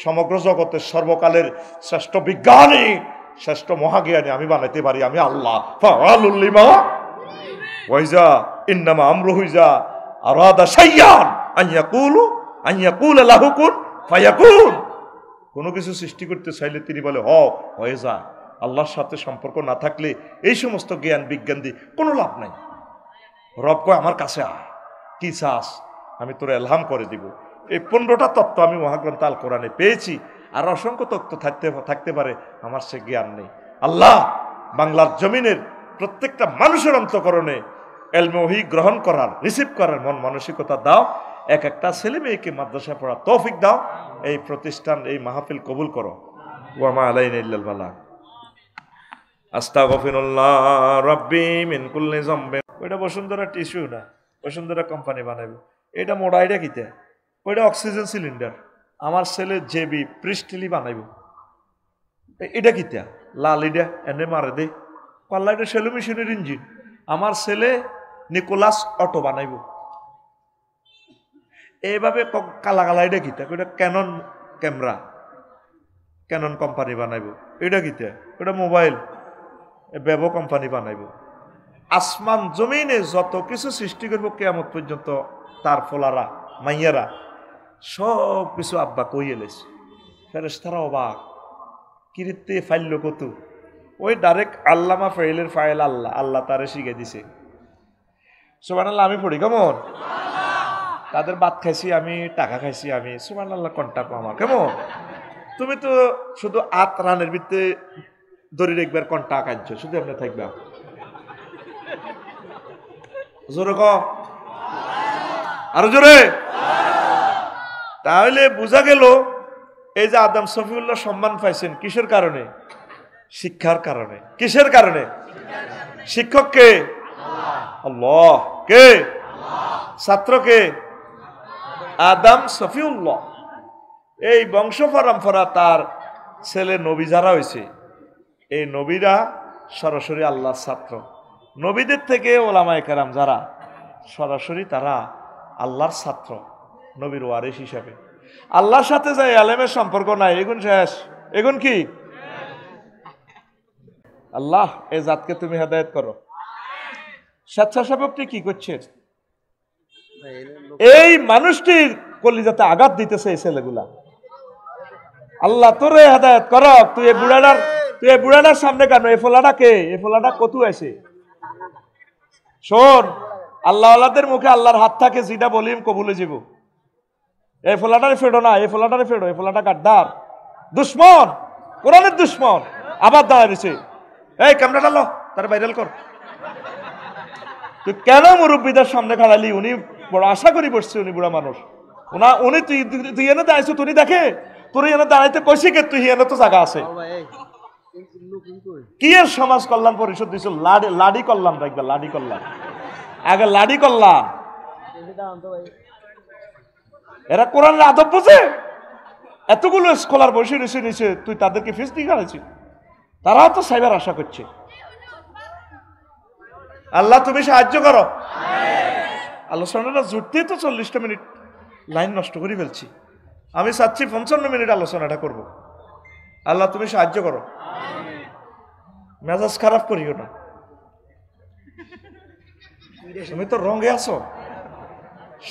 সমগ্র জগতের সর্বকালের শ্রেষ্ঠ বিজ্ঞানী শ্রেষ্ঠ মহাজ্ঞানী আমি বানাইতে পারি আমি আল্লাহ ফাআলুল লিমা ওয়াইজা ইন্নামা আমরুহু ইজা আরাদা শাইয়ান আন ইয়াকুলা লাহু কুন ফায়াকুন। কোনো কিছু সৃষ্টি করতে চাইলে তিনি বলে হয়ে যা। আল্লাহর সাথে সম্পর্ক না থাকলে এই সমস্ত জ্ঞান বিজ্ঞান দিয়ে কোনো লাভ নাই। রব কয় আমার কাছে আয় কি চাস আমি তোর এলহাম করে দিব। এই 15টা তত্ত্ব আমি মহাগ্রন্থ আল কোরআনে পেয়েছি আর অসংখ্য তত্ত্ব থাকতে পারে আমার সে জ্ঞান নেই। আল্লাহ বাংলার জমিনের প্রত্যেকটা মানুষের অন্তঃকরণে এলমে ওহী গ্রহণ করার রিসিভ করার মন মানসিকতা দাও। এক একটা ছেলে মেয়েকে মাদ্রাসা পড়ার তৌফিক দাও। এই প্রতিষ্ঠান এই মাহফিল কবুল করো। ওয়া মা আলাইনা ইল্লাল বালাগ। আস্তাগফিরুল্লাহ রাব্বি মিন কুল্লি যামবিন। ওইটা বসুন্ধরা টিস্যু না, বসুন্ধরা কোম্পানি বানাইবে। এটা মোড়াইটা কিতে, ওইটা অক্সিজেন সিলিন্ডার। আমার ছেলে জেবি প্রিস্টিলি বানাইব। এটা কিতা লাল ইডা এনে মারে দে পাল্লা, এটা সেলো মেশিনের ইঞ্জিন। আমার ছেলে নিকোলাস অটো বানাইব। এইভাবে কালা কালা এটা কিতা, ওইটা ক্যানন ক্যামেরা, ক্যানন কোম্পানি বানাইব। এটা কিতা, ওটা মোবাইল বেবো কোম্পানি বানাইব। আসমান জমিনে যত কিছু সৃষ্টি করব কিয়ামত পর্যন্ত তার ফলারা মাইয়ারা সব কিছু আব্বা কই এলেছে। ফেরেশতারা অবাক, কিরিতে ফাইল কত। ওই ডাইরেক্ট আল্লামা ফাইলের ফাইল আল্লাহ আল্লাহ তারে শিখে দিছে। সুবহানাল্লাহ আমি পড়ি কেমন, তাদের ভাত খাইছি আমি, টাকা খাইছি আমি। সুবহানাল্লাহ কন্টাক্ট আমার কেমন। তুমি তো শুধু আত রানের ভিতরে দড়ি একবার কন্টাক্ট আনছো, শুধু আপনি থাকবে জোরে ক আরো জোরে। তাহলে বোঝা গেল এই যে আদম শফিউল্লাহ সম্মান পাইছেন কিসের কারণে? শিক্ষার কারণে। কিসের কারণে? শিক্ষক কে? আল্লাহ। কে? ছাত্র কে? আদম শফিউল্লাহ। এই বংশ পরম্পরা তার ছেলে নবী যারা হয়েছে, এই নবীরা সরাসরি আল্লাহর ছাত্র। নবীদের থেকে ওলামায়ে কেরাম যারা সরাসরি তারা আল্লাহর ছাত্র, নবীর ওয়ারিস হিসাবে। আল্লাহর সাথে যে আলেমের সম্পর্ক নাই, এগুন শেষ। এগুন কি? আল্লাহ এই জাতকে তুমি হেদায়েত করো। স্বেচ্ছাসেবকটি কি করছে? এই মানুষটির কলিজাতে আঘাত দিতেছে এই ছেলেগুলা। আল্লাহ তোরে হেদায়েত কর। তুই এই বুড়াটার সামনে কেন? এই ফোলাটা কে? এই ফোলাটা কত আছে? শোন, আল্লাহ আল্লাহদের মুখে আল্লাহর হাত থাকে, যেটা বলিম কবুলে যাব। এই ফোলাটারে ফেড়ো না, এই ফোলাটারে ফেড়ো। এই ফোলাটা গাদ্দার, দুশ্মন, কোরআনের দুশ্মন। আবার দাঁড়িয়েছে, এই ক্যামেরাটা লো, তার ভাইরাল কর। তুই কেন মুরব্বীদের সামনে খাড়ালি? উনি বড় আশা করি বসছে, উনি বুড়া মানুষ। উনি তুই এনে দাঁড়াইছো, তুই দেখে তোর এনে দাঁড়াইতে কইছি কে? তুই এনে তো জায়গা আছে। কি এর সমাজ কল্যাণ পরিষদ দিছ? লাডি কল্যাণ রাখবে, লাডি কল্যাণ। আগে লাডি কল্যাণ। এরা কোরআনের আদব বোঝে? এতগুলো স্কলার বসে রয়েছে নিচে, তুই তাদেরকে ফিস দিয়ে গেছিস। তারাও তো সাইবার আশা করছে। আল্লাহ তুমি সাহায্য করো। আলোচনাটা জুটতেই তো 40টা মিনিট লাইন নষ্ট করে ফেলছি। আমি চাচ্ছি 55 মিনিট আলোচনাটা করব। আল্লাহ তুমি সাহায্য করো। মেজাজ খারাপ করিও না, তুমি তো রঙে আছো।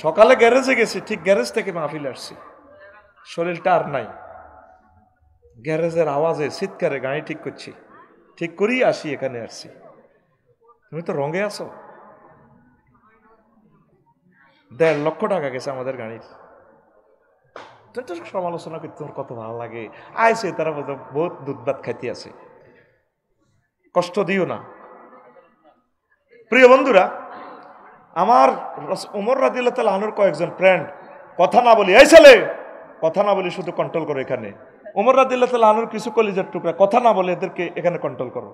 সকালে গ্যারেজে গেছি, ঠিক গ্যারেজ থেকে মাহফিল আসছি। শরীরটা আর নাই, গ্যারেজের আওয়াজে চিৎকারে গাড়ি ঠিক করছি, ঠিক করেই আসি, এখানে আসছি। তুমি তো রঙে আছো। 1.5 লক্ষ টাকা গেছে আমাদের গাড়ির। তুমি তো সমালোচনা করতে তোমার কত ভালো লাগে, আইসে তারা বলতো বহুত দুধ ভাত খাইতে আছে, কষ্ট দিও না। প্রিয় বন্ধুরা, আমার ওমর রাদিয়াল্লাহু তাআলা আনহুর কয়েকজন ফ্রেন্ড কথা না বলি, এই ছেলে কথা না বলি শুধু কন্ট্রোল করো এখানে। ওমর রাদিয়াল্লাহু তাআলা আনহুর কিছু কলিজার টুকরা কথা না বলে এদেরকে এখানে কন্ট্রোল করো,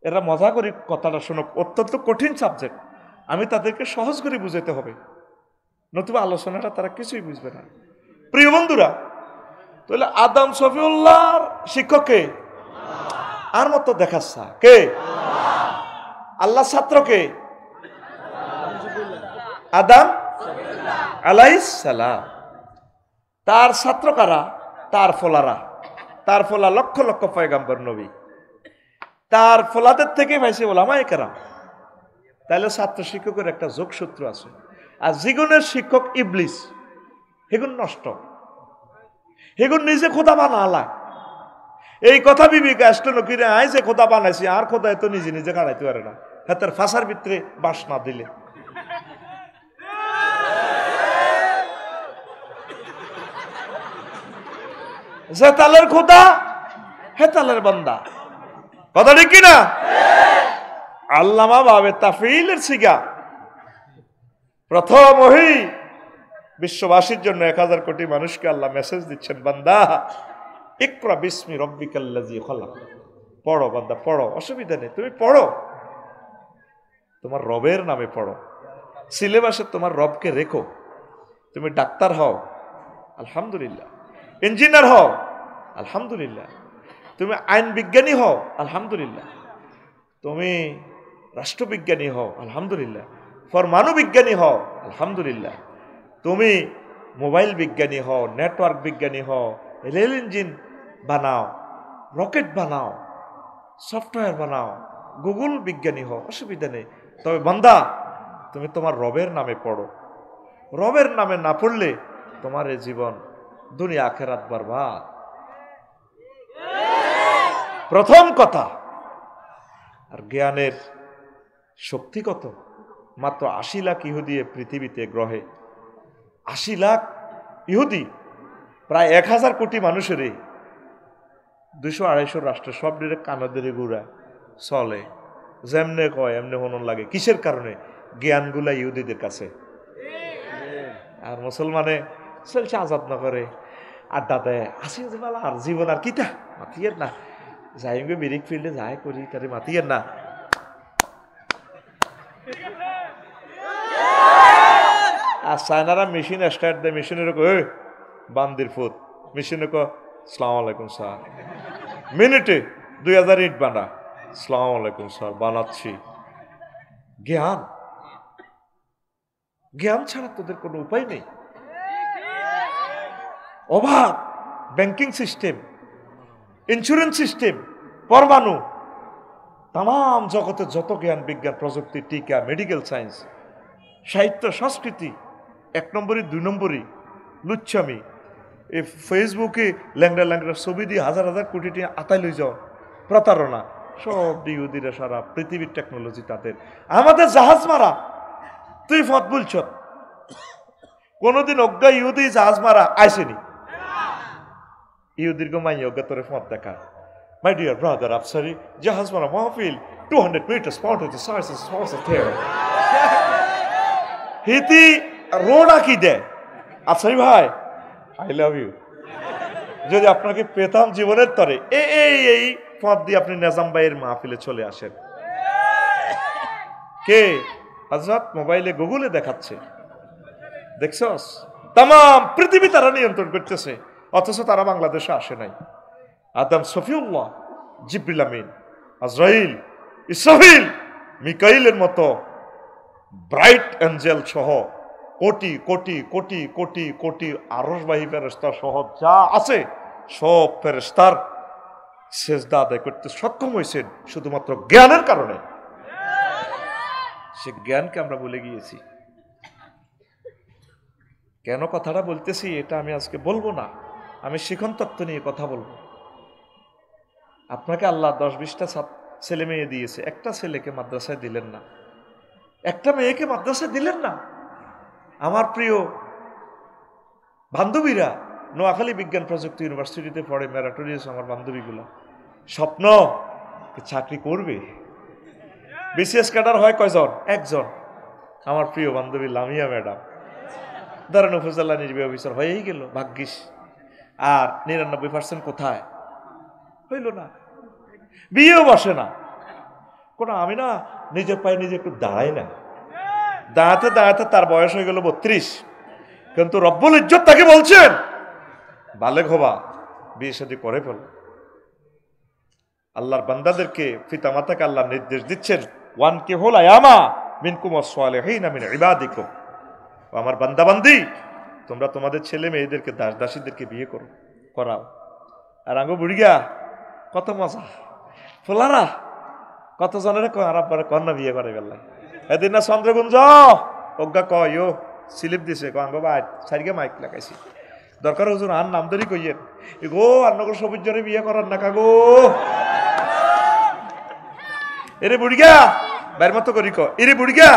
এরা মজা করি কথাটা শোনো, অত্যন্ত কঠিন সাবজেক্ট, আমি তাদেরকে সহজ করে বুঝাতে হবে, নতুবা আলোচনাটা তারা কিছুই বুঝবে না। প্রিয় বন্ধুরা, তাহলে আদম শফিউল্লাহর শিক্ষককে আর মতো দেখাচ্ছা কে? আল্লাহ ছাত্রকে আদম আলাইহিস সালাম। তার ছাত্র কারা? তার ফলারা, তার ফলা লক্ষ লক্ষ পয়গাম্বর নবী, তার ফলাদের থেকে ভাইসে ওলামায়ে কেরাম। তাহলে ছাত্র শিক্ষকের একটা যোগসূত্র আছে। আর জীবনের শিক্ষক ইবলিস, হেগুন নষ্ট, হেগুন নিজে খোদা বানালা। এই কথা বিবেকে আসলো নকিরে, আয় যে খোদা বানাইছি আর খোদা এত নিজে নিজে কাটাইতে পারে না, হাতের ফাঁসার ভিতরে বাস না দিলে। যে তালের খোদা হে তালের বান্দা, কথা ঠিক কিনা? আল্লামা বাবে তাফিলের সিগা প্রথম ওহী বিশ্ববাসীর জন্য 1000 কোটি মানুষকে আল্লাহ মেসেজ দিচ্ছেন, বান্দা ইকরা বিসমি রব্বিকাল্লাযী খলাক, পড়ো বান্দা পড়ো, অসুবিধা নেই, তুমি পড়ো, তোমার রবের নামে পড়ো, সিলেবাসে তোমার রবকে রেখো। তুমি ডাক্তার হও আলহামদুলিল্লাহ, ইঞ্জিনিয়ার হও আলহামদুলিল্লাহ, তুমি আইন বিজ্ঞানী হও আলহামদুলিল্লাহ, তুমি রাষ্ট্রবিজ্ঞানী হও আলহামদুলিল্লাহ, পরমাণু বিজ্ঞানী হও আলহামদুলিল্লাহ, তুমি মোবাইল বিজ্ঞানী হও, নেটওয়ার্ক বিজ্ঞানী হও, রেল ইঞ্জিন বানাও, রকেট বানাও, সফটওয়্যার বানাও, গুগল বিজ্ঞানী হও, অসুবিধা নেই, তবে বান্দা তুমি তোমার রবের নামে পড়ো। রবের নামে না পড়লে তোমার এই জীবন দুনিয়া আখেরাত বরবাদ। প্রথম কথা। আর জ্ঞানের শক্তি কত? মাত্র 80 লাখ ইহুদি পৃথিবীতে, গ্রহে 80 লাখ ইহুদি, প্রায় 1000 কোটি মানুষেরই 200-250 রাষ্ট্র, সব ডিরে কানদের গুড়া চলে, যেমনে কয় এমনি হনন লাগে। কিসের কারণে? জ্ঞানগুলা ইহুদিদের কাছে। আর মুসলমানে চলছে আজাদ না করে, আড্ডা দেয়, আসি আর জীবন আর কিটা মাতিয়ের না, যাই মেরিক ফিল্ডে যাই করি তারে মাতিয়ের না। আর চায়নারা মেশিন স্টার্ট দেয়, মেশিনের বান্দির ফুট, মেশিনে সালাম আলাইকুম স্যার, মিনিটে 2000 ইট বানা, সালাম আলাইকুম স্যার বানাচ্ছি। জ্ঞান, জ্ঞান ছাড়া তোদের কোনো উপায় নেই। অভাব, ব্যাংকিং সিস্টেম, ইন্স্যুরেন্স সিস্টেম, পরমাণু, তাম জগতে যত জ্ঞান, বিজ্ঞান, প্রযুক্তি, টিকা, মেডিকেল সায়েন্স, সাহিত্য, সংস্কৃতি, 1 নম্বরই 2 নম্বরই লুচ্ছামি, এই ফেসবুকে ল্যাংড়া ল্যাংড়া ছবি দিয়ে 1000 কোটি টাকা আতাই লই যাও, প্রতারণা, সব ইহুদিরা সারা পৃথিবীর টেকনোলজি তাদের। আমাদের জাহাজ মারা, তুই ফত বলছ, কোনদিন অজ্ঞা ইহুদি জাহাজ মারা আইসেনি। ইহুদির গো মাই অজ্ঞা তোরে ফত দেখা। My dear brother, Afsari, জাহাজ মারা মাহফিল 200 meters part of the size of there. হিতি Rhoda কি দেয় আফসারি ভাই, আই লাভ ইউ। যদি আপনাকে পেতাম জীবনের তরে, এই পথ দিয়ে আপনি নিজাম ভাইয়ের মাহফিলে চলে আসেন। কে? হযরত মোবাইলে গুগলে দেখাচ্ছে, দেখছস? তাম পৃথিবী তারা নিয়ন্ত্রণ করতেছে, অথচ তারা বাংলাদেশে আসে নাই। আদম শফিউল্লাহ, জিবরিল আমিন, আজরাইল, ইসরাফিল, মিকাইলের মতো ব্রাইট এঞ্জেল সহ কোটি কোটি কোটি কোটি কোটি আরশবাহী ফেরেশতা সহ যা আছে সব ফেরেশতার সেজদা আদায় করতে সক্ষম হয়েছেন শুধুমাত্র জ্ঞানের কারণে। সে জ্ঞানকে আমরা ভুলে গিয়েছি। কেন কথাটা বলতেছি এটা আমি আজকে বলবো না, আমি শিখন তত্ত্ব নিয়ে কথা বলবো। আপনাকে আল্লাহ 10-20টা ছেলে মেয়ে দিয়েছে, একটা ছেলেকে মাদ্রাসায় দিলেন না, একটা মেয়েকে মাদ্রাসায় দিলেন না। আমার প্রিয় বান্ধবীরা নোয়াখালী বিজ্ঞান প্রযুক্তি ইউনিভার্সিটিতে পড়ে, ম্যারাটোরিয়াস আমার বান্ধবীগুলো, স্বপ্ন চাকরি করবে। বিসিএস ক্যাডার হয় কয়জন? একজন, আমার প্রিয় বান্ধবী লামিয়া ম্যাডাম, ধরেন উপজেলা নির্বাহী অফিসার হয়েই গেল ভাগ্যিস। আর 99% কোথায়? হইল না, বিয়েও বসে না। কোন আমি না নিজের পায়ে নিজে একটু দাঁড়াই না, দাঁড়াতে দাঁড়াতে তার বয়স হয়ে গেল 32, কিন্তু রব্বুল ইজ্জত তাকে বলছেন বালেগ হবা, বিয়ে শাদী করে ফেল। আল্লাহর বান্দাদেরকে পিতামাতাকে আল্লাহ নির্দেশ দিচ্ছেন, ওয়ান কে হল আয়ামা মিনকুম ওয়াসসালিহিনা মিন ইবাদিকুম, আমার বান্দাবান্দি তোমরা তোমাদের ছেলে মেয়েদেরকে দাস দাসীদেরকে বিয়ে করাও। আর আঙ্গো বুড়িয়া কত মজা, ফোলারা কত জনের আর আব্বারে কন্যা বিয়ে করে গেলাই। এদিন না চন্দ্রগুঞ্জ অজ্ঞা কয় ও স্লিপ দিছে আঙ্গো বা সারিকে মাইক লাগাইছি, দরকার হুজুর আর নাম ধরি কইয়েন গো আন্নগর সবুজ জনে বিয়ে করার না কাগো। এরে বুড়িয়া বাইর মতো করি ক, এরে বুড়িয়া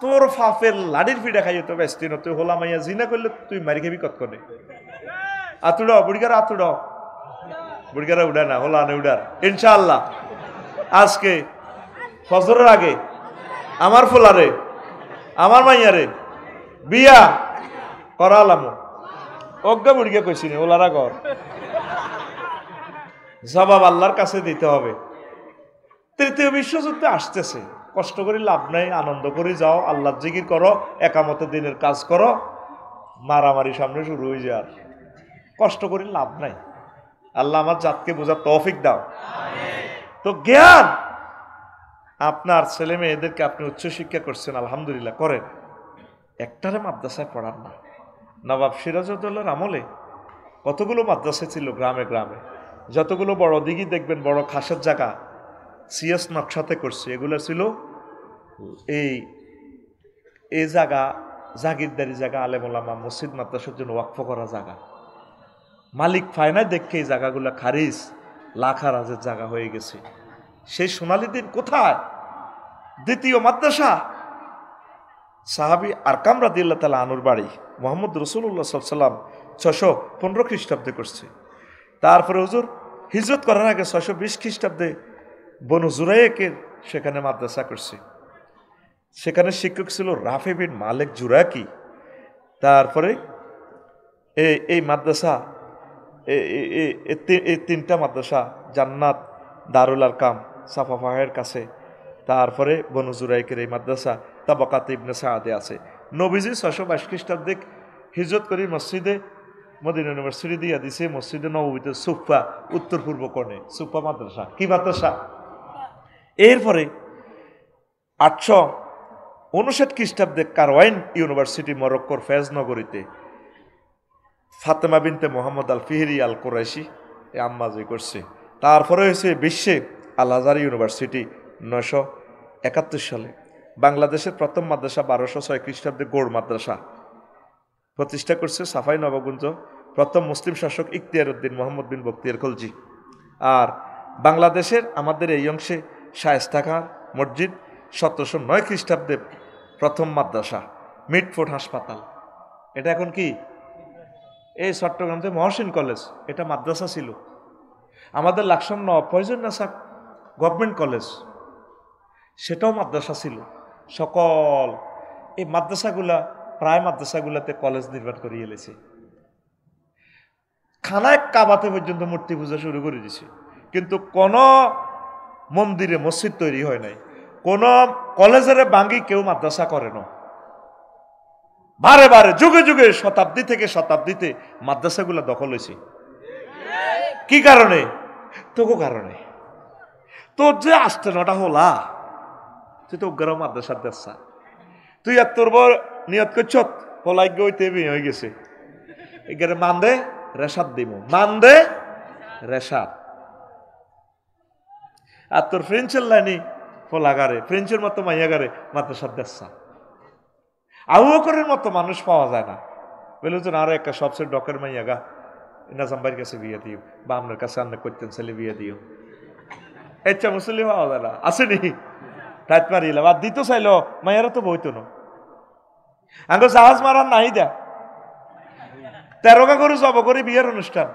তোর ফাফের লাডির ফিডা খাইয়ে তো ব্যস্ত ন, তুই হোলা মাইয়া জিনা করলে তুই মারি খাবি কত করে। আতুড় বুড়িগার আতুড়, বুড়িগারা উড়া না, হোলা না উড়ার। ইনশাআল্লাহ আজকে ফজরের আগে আমার ফোলারে আমার মাইয়ারে বিয়া করালাম। অজ্ঞা বুড়িকে কইছিনি ওলারা ঘর, জবাব আল্লাহর কাছে দিতে হবে। তৃতীয় বিশ্বযুদ্ধে আসতেছে, কষ্ট করে লাভ নাই, আনন্দ করে যাও, আল্লাহ জিকির করো, একামতে দিনের কাজ করো, মারামারি সামনে শুরু হয়ে যায়। আর কষ্ট করে লাভ নাই। আল্লাহ আমার জাতকে বোঝার তৌফিক দাও। তো জ্ঞান, আপনার ছেলে মেয়েদেরকে আপনি উচ্চশিক্ষা করছেন, আলহামদুলিল্লাহ করেন, একটারে মাদ্রাসায় পড়ান না। নবাব সিরাজউদ্দৌলার আমলে কতগুলো মাদ্রাসা ছিল গ্রামে গ্রামে, যতগুলো বড় দিঘি দেখবেন বড় খাসের জায়গা সিএস নকশাতে করছে, এগুলো ছিল এই জায়গা জাগিরদারি জায়গা, আলেমুলামা মসজিদ মাদ্রাসার জন্য ওয়াকফ করা জায়গা। মালিক ফায়নায় দেখে এই জায়গাগুলো খারিজ লাখারাজের জায়গা হয়ে গেছে। সেই সোনালী দিন কোথায়? দ্বিতীয় মাদ্রাসা সাহাবী আরকাম রাদিয়াল্লাহু তাআলা আনুর বাড়ি মুহাম্মদ রাসূলুল্লাহ সাল্লাল্লাহু আলাইহি ওয়াসাল্লাম 615 খ্রিস্টাব্দে করছে। তারপরে হুজুর হিজরত করার আগে 620 খ্রিস্টাব্দে বনু জুরাইকের সেখানে মাদ্রাসা করছে। সেখানে শিক্ষক ছিল রাফি বিন মালিক জুরাকি। তারপরে এই মাদ্রাসা এই তিনটা মাদ্রাসা জান্নাত, দারুল আরকাম, সাফা ফাহের কাছে, তারপরে বনু জুরাইকের এই মাদ্রাসা তাবাকাত ইবনে সাআদে আছে। নবীজি 622 খ্রিস্টাব্দে হিজরত করে মসজিদে মদিনা ইউনিভার্সিটি দিয়ে দিছে, মসজিদে নববীতে সুফা উত্তর পূর্ব কোণে সুফা মাদ্রাসা। কি মাদ্রাসা? এরপরে 859 খ্রিস্টাব্দে কারওয়াইন ইউনিভার্সিটি মরক্কোর ফেজ নগরীতে ফাতেমা বিনতে মোহাম্মদ আল ফিহরি আল কুরাইশি আম্মাজি করছে। তারপরে হয়েছে বিশ্বে আল আজহার ইউনিভার্সিটি 971 সালে। বাংলাদেশের প্রথম মাদ্রাসা 1206 খ্রিস্টাব্দে গৌড় মাদ্রাসা প্রতিষ্ঠা করছে সাফাই নবগঞ্জ প্রথম মুসলিম শাসক ইখতিয়ার উদ্দিন মোহাম্মদ বিন বখতিয়ার খলজি। আর বাংলাদেশের আমাদের এই অংশে শায়েস্তা খান মসজিদ 1709 খ্রিস্টাব্দে প্রথম মাদ্রাসা মিটফোর্ড হাসপাতাল। এটা এখন কি? এই চট্টগ্রামে মহসিন কলেজ, এটা মাদ্রাসা ছিল। আমাদের লাকসাম ফয়জুন্নেসা গভর্নমেন্ট কলেজ, সেটাও মাদ্রাসা ছিল। সকল এই মাদ্রাসাগুলা প্রায় মাদ্রাসাগুলাতে কলেজ নির্মাণ করিয়ে এলেছে। খানায় কাবাতে পর্যন্ত মূর্তি পূজা শুরু করে দিছে, কিন্তু কোন মন্দিরে মসজিদ তৈরি হয় নাই। কোন কলেজের বাঙ্গি কেউ মাদ্রাসা করে না। বারে বারে যুগে যুগে শতাব্দী থেকে শতাব্দীতে মাদ্রাসাগুলা দখল হয়েছে। কি কারণে? তোকে কারণে তোর যে আসতে নটা হলা, তুই তো গ্রাম মাদ্রাসার দেশা, তুই আর তোর বর নিয়ত করছ পলাই গইতে বিয়ে হয়ে গেছে, এখানে মান দে রেশাদ দিব, মান দে রেশাদ। আর তোর ফ্রেঞ্চের লাইনি ফলাগারে ফ্রেঞ্চের মতো মাইয়াগারে মাদ্রাসার দেশা। আবু বকরের মতো মানুষ পাওয়া যায় না। বলে হুজুর আরো একটা সবচেয়ে ডকের মাইয়া গা নাজাম ভাইয়ের কাছে বিয়ে দিও বা আপনার কাছে আন্না করতেন ছেলে বিয়ে দিও ইচ্ছা মুসলি হওয়া যায় না আসেনি রাত মারিলাম আর দিতে চাইলো মাইয়ারা তো বইতো না আগে জাহাজ মারার নাই দা 13 করে জব করে বিয়ের অনুষ্ঠান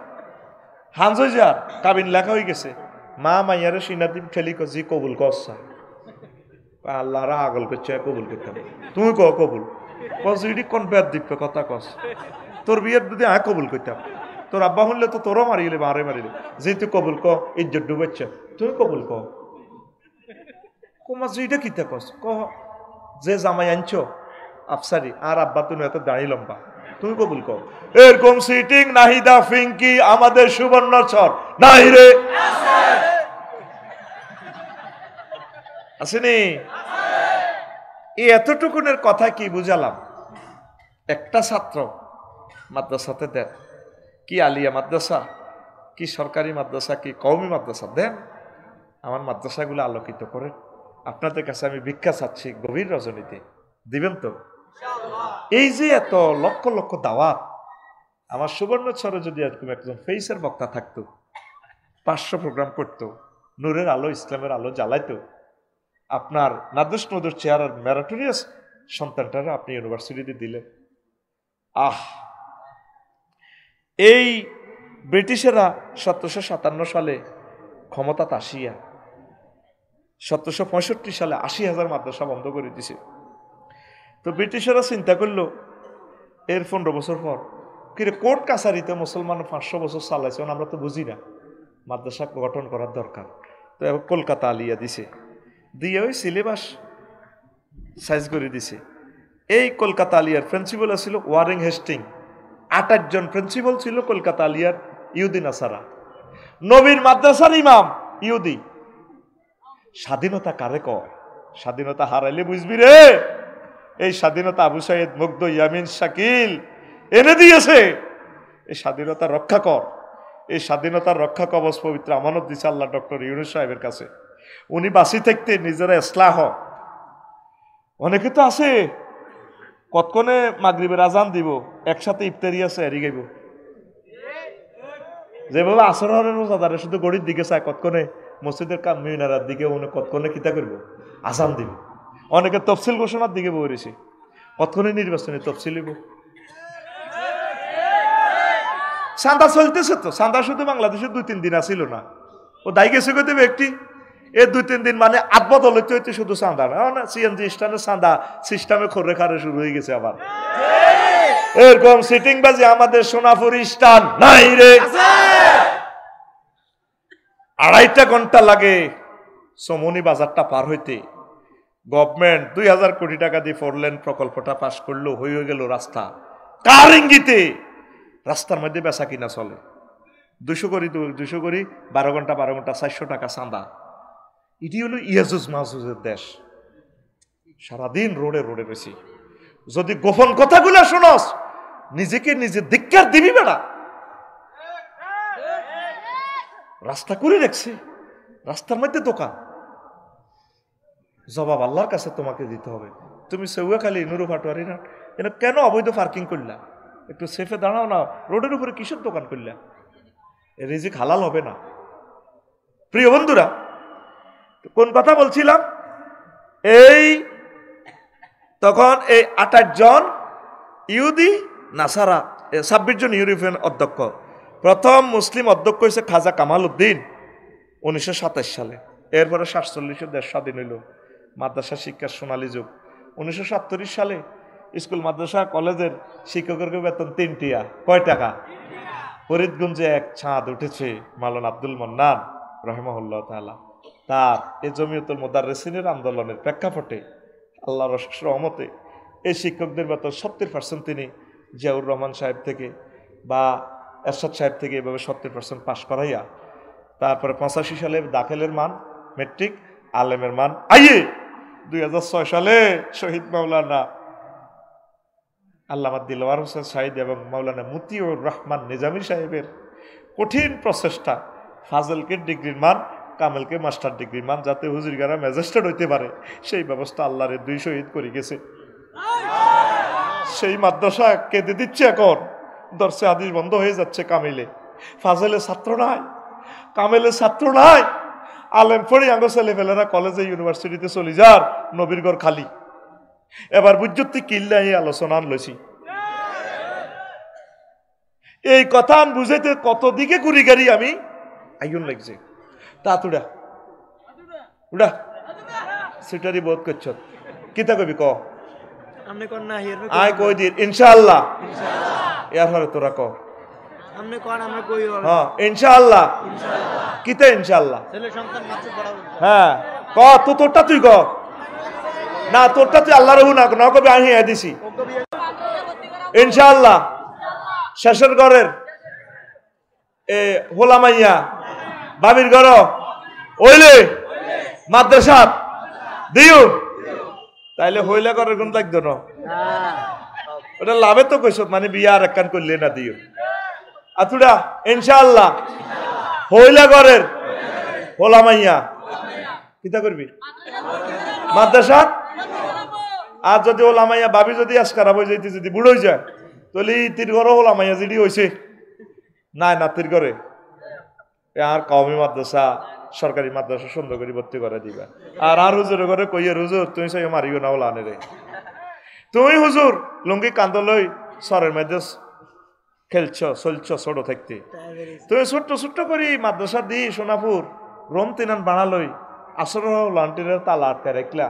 হাঞ্জ যার কাবিন লেখা হয়ে গেছে মা মাইয়ারে সিনাদিম ঠেলি কজি কবুল করছা আল্লাহরা আগল করছে কবুল করতাম তুমি কো কবুল কস ইডি কোন বেদ দিবে কথা কস তোর বিয়ের যদি কবুল করতাম তোর আব্বা হলে তো তোরও মারিলে মারে মারিলে যে তুই কবুল ক ইজ্জত ডুবেছে তুমি কবুল ক কুমার এটা কিতা কস ক যে জামাই আনছো আফসারি আর আব্বা তুমি এত দাঁড়ি লম্বা তুমি কবুল কর এরকম সিটিং নাহিদা ফিঙ্কি আমাদের সুবর্ণচর নাই রে আসেনি এই এতটুকুনের কথা কি বুঝালাম একটা ছাত্র মাদ্রাসাতে দেন কি আলিয়া মাদ্রাসা কি সরকারি মাদ্রাসা কি কওমি মাদ্রাসা দেন আমার মাদ্রাসাগুলো আলোকিত করেন আপনাদের কাছে আমি ভিক্ষা চাচ্ছি গভীর রজনীতে দিবেন তো এই যে এত লক্ষ লক্ষ দাওয়াত আমার সুবর্ণচরে যদি এরকম একজন ফেইসের বক্তা থাকতো 500 প্রোগ্রাম করতো নূরের আলো ইসলামের আলো জ্বালাইতো আপনার নাদুস নদুর চেয়ার আর ম্যারাটোরিয়াস সন্তানটারা আপনি ইউনিভার্সিটিতে দিলেন এই ব্রিটিশেরা 1757 সালে ক্ষমতাতে আসিয়া 1765 সালে 80,000 মাদ্রাসা বন্ধ করে দিছে তো ব্রিটিশেরা চিন্তা করলো এর 15 বছর পর কিরে কোর্ট কাছারিতে মুসলমান 500 বছর চালাইছে আমরা তো বুঝি না মাদ্রাসা গঠন করার দরকার তো এবার কলকাতা আলিয়া দিছে দিয়ে ওই সিলেবাস সাইজ করে দিছে এই কলকাতা আলিয়ার প্রিন্সিপাল ছিল ওয়ারিং হেস্টিং 28 জন প্রিন্সিপাল ছিল কলকাতা আলিয়ার ইহুদি নাসারা নবীর মাদ্রাসার ইমাম ইহুদি স্বাধীনতা কারে কয় স্বাধীনতা হারাইলে বুঝবি রে এই স্বাধীনতা আবু সাইদ মুগ্ধ ইয়ামিন শাকিল এনে দিয়েছে এই স্বাধীনতা রক্ষা কর এই স্বাধীনতার রক্ষা কবচ পবিত্র আমানত দিছে আল্লাহ ডক্টর ইউনূস সাহেবের কাছে উনি বাঁচি থাকতে নিজেরা ইসলাহ অনেকে তো আছে কতক্ষণে মাগরিবের আজান দিব একসাথে ইফতারি আছে এরি গাইব যেভাবে আসরের রোজাদারে শুধু গড়ির দিকে চায় কতক্ষণে মসজিদের মিনারার দিকে উনি কতক্ষণে কিতা করব আজান দিব অনেকে তফসিল ঘোষণার দিকে বলেছে কতক্ষণে নির্বাচনে তফসিল দিব চাঁদা চলতেছে তো চাঁদা শুধু বাংলাদেশে 2-3 দিন আসিল না ও দায়ী গেছে কত ব্যক্তি এই 2-3 দিন মানে আদবদল হইতে শুধু চাঁদা না সিএনজি স্ট্যান্ডে চাঁদা সিস্টেমে খরে খারে শুরু হয়ে গেছে আবার এরকম সিটিং বাজে আমাদের সোনাপুর স্টান নাই রে 2.5 ঘন্টা লাগে সমনি বাজারটা পার হইতে গভর্নমেন্ট 2000 কোটি টাকা দিয়ে 4 লেন প্রকল্পটা পাশ করলো হয়ে গেল রাস্তা কার ইঙ্গিতে রাস্তার মধ্যে বেচা কিনা চলে 200 কোটি 12 ঘন্টা 400 টাকা চাঁদা এটি হলো ইয়াজুজ মাহুজের দেশ সারাদিন রোডে রোডে বেশি যদি গোপন কথাগুলো শোনস নিজেকে নিজে ধিক্কার দিবি বেড়া রাস্তা করে রাখছে রাস্তার মধ্যে দোকান জবাব আল্লাহর কাছে তোমাকে দিতে হবে তুমি সেউয়া খালি নুরু ফাটোয়ারি না এটা কেন অবৈধ পার্কিং করলা একটু সেফে দাঁড়াও না রোডের উপরে কিসের দোকান করলা রিজিক হালাল হবে না প্রিয় বন্ধুরা কোন কথা বলছিলাম এই তখন এই 28 জন ইহুদি নাসারা 26 জন ইউরোপিয়ান অধ্যক্ষ প্রথম মুসলিম অধ্যক্ষ হয়েছে খাজা কামাল উদ্দিন 1927 সালে এরপরে 47 দেশ স্বাধীন হইল মাদ্রাসা শিক্ষার সোনালী যুগ 1947 সালে স্কুল মাদ্রাসা কলেজের শিক্ষকের বেতন 3 টিয়া কয় টাকা ফরিদগঞ্জে এক ছাদ উঠেছে মাওলানা আব্দুল মান্নান রাহিমাহুল্লাহ তাআলা তার এই জমিয়তুল মুদাররিসিনের আন্দোলনের প্রেক্ষাপটে আল্লাহর অশেষ রহমতে এই শিক্ষকদের বেতন 70% তিনি জিয়াউর রহমান সাহেব থেকে বা এরশাদ সাহেব থেকে এভাবে 70% পাশ করাইয়া তারপরে 85 সালে দাখিলের মান মেট্রিক আলেমের মান 2006 সালে শহীদ মাওলানা আল্লামা দিলওয়ার হোসেন সাঈদ এবং মাওলানা মতিউর রহমান নিজামী সাহেবের কঠিন প্রচেষ্টা ফাজলকে ডিগ্রির মান কামেলকে মাস্টার ডিগ্রির মান যাতে হুজুরগারা ম্যাজিস্ট্রেট হইতে পারে সেই ব্যবস্থা আল্লাহরে 2 শহীদ করে গেছে সেই মাদ্রাসা কেঁদে দিচ্ছে এখন, দর্শে হাদিস বন্ধ হয়ে যাচ্ছে। কামিলে ফাজেলের ছাত্র নাই, কামেলের ছাত্র নাই, আলেম পড়ি আঙ্গ ছেলে ফেলেরা কলেজে ইউনিভার্সিটিতে চলে যার, নবীর ঘর খালি। এবার বুঝতে কিল্লা এই আলোচনা আনলছি, এই কথা আন বুঝাইতে কত দিকে ঘুরি গাড়ি আমি আইন লাগছে। তা তুড়া উড়া সেটারই বোধ করছ, কিতা কবি ক আয় কই দিন ইনশাআল্লাহ, এর হরে তোরা ক হ্যাঁ ইনশাআল্লাহ। কিতা ইনশাআল্লাহ? হ্যাঁ ক তো তোরটা তুই ক না, তোরটা তুই আল্লাহ রহু না কবি আমি দিছি ইনশাআল্লাহ। শেষের ঘরের এ হোলামাইয়া বাবির ঘর ওইলে মাদ্রাসা দিও, তাইলে হইলে ঘরের কোন লাগতো না, ওটা লাভে তো কইস, মানে বিয়া আর একখান করলে না দিও আতুডা ইনশাআল্লাহ। হইলা ঘরের হোলামাইয়া কিতা করবি মাদ্রাসা। আর যদি ওলামাইয়া ভাবি যদি আজ খারাপ হয়ে যাইতে, যদি বুড়ো হয়ে যায়, তাহলে তির ঘরও ওলামাইয়া যেটি হয়েছে না নাতির ঘরে আর কওমি মাদ্রাসা সরকারি মাদ্রাসা সুন্দর করে ভর্তি করে দিবা। আর হুজুরের ঘরে কইয়ের হুজুর তুমি সেই মারিও না ওলা আনে রে, তুমি হুজুর লুঙ্গি কান্দলই সরের মধ্যে খেলছ চলছ ছোট থাকতে, তুমি ছোট্ট ছোট্ট করি মাদ্রাসা দি সোনাপুর রোম তিনান বানালই আসর লান্টিনের তালা আটকে রাখলা,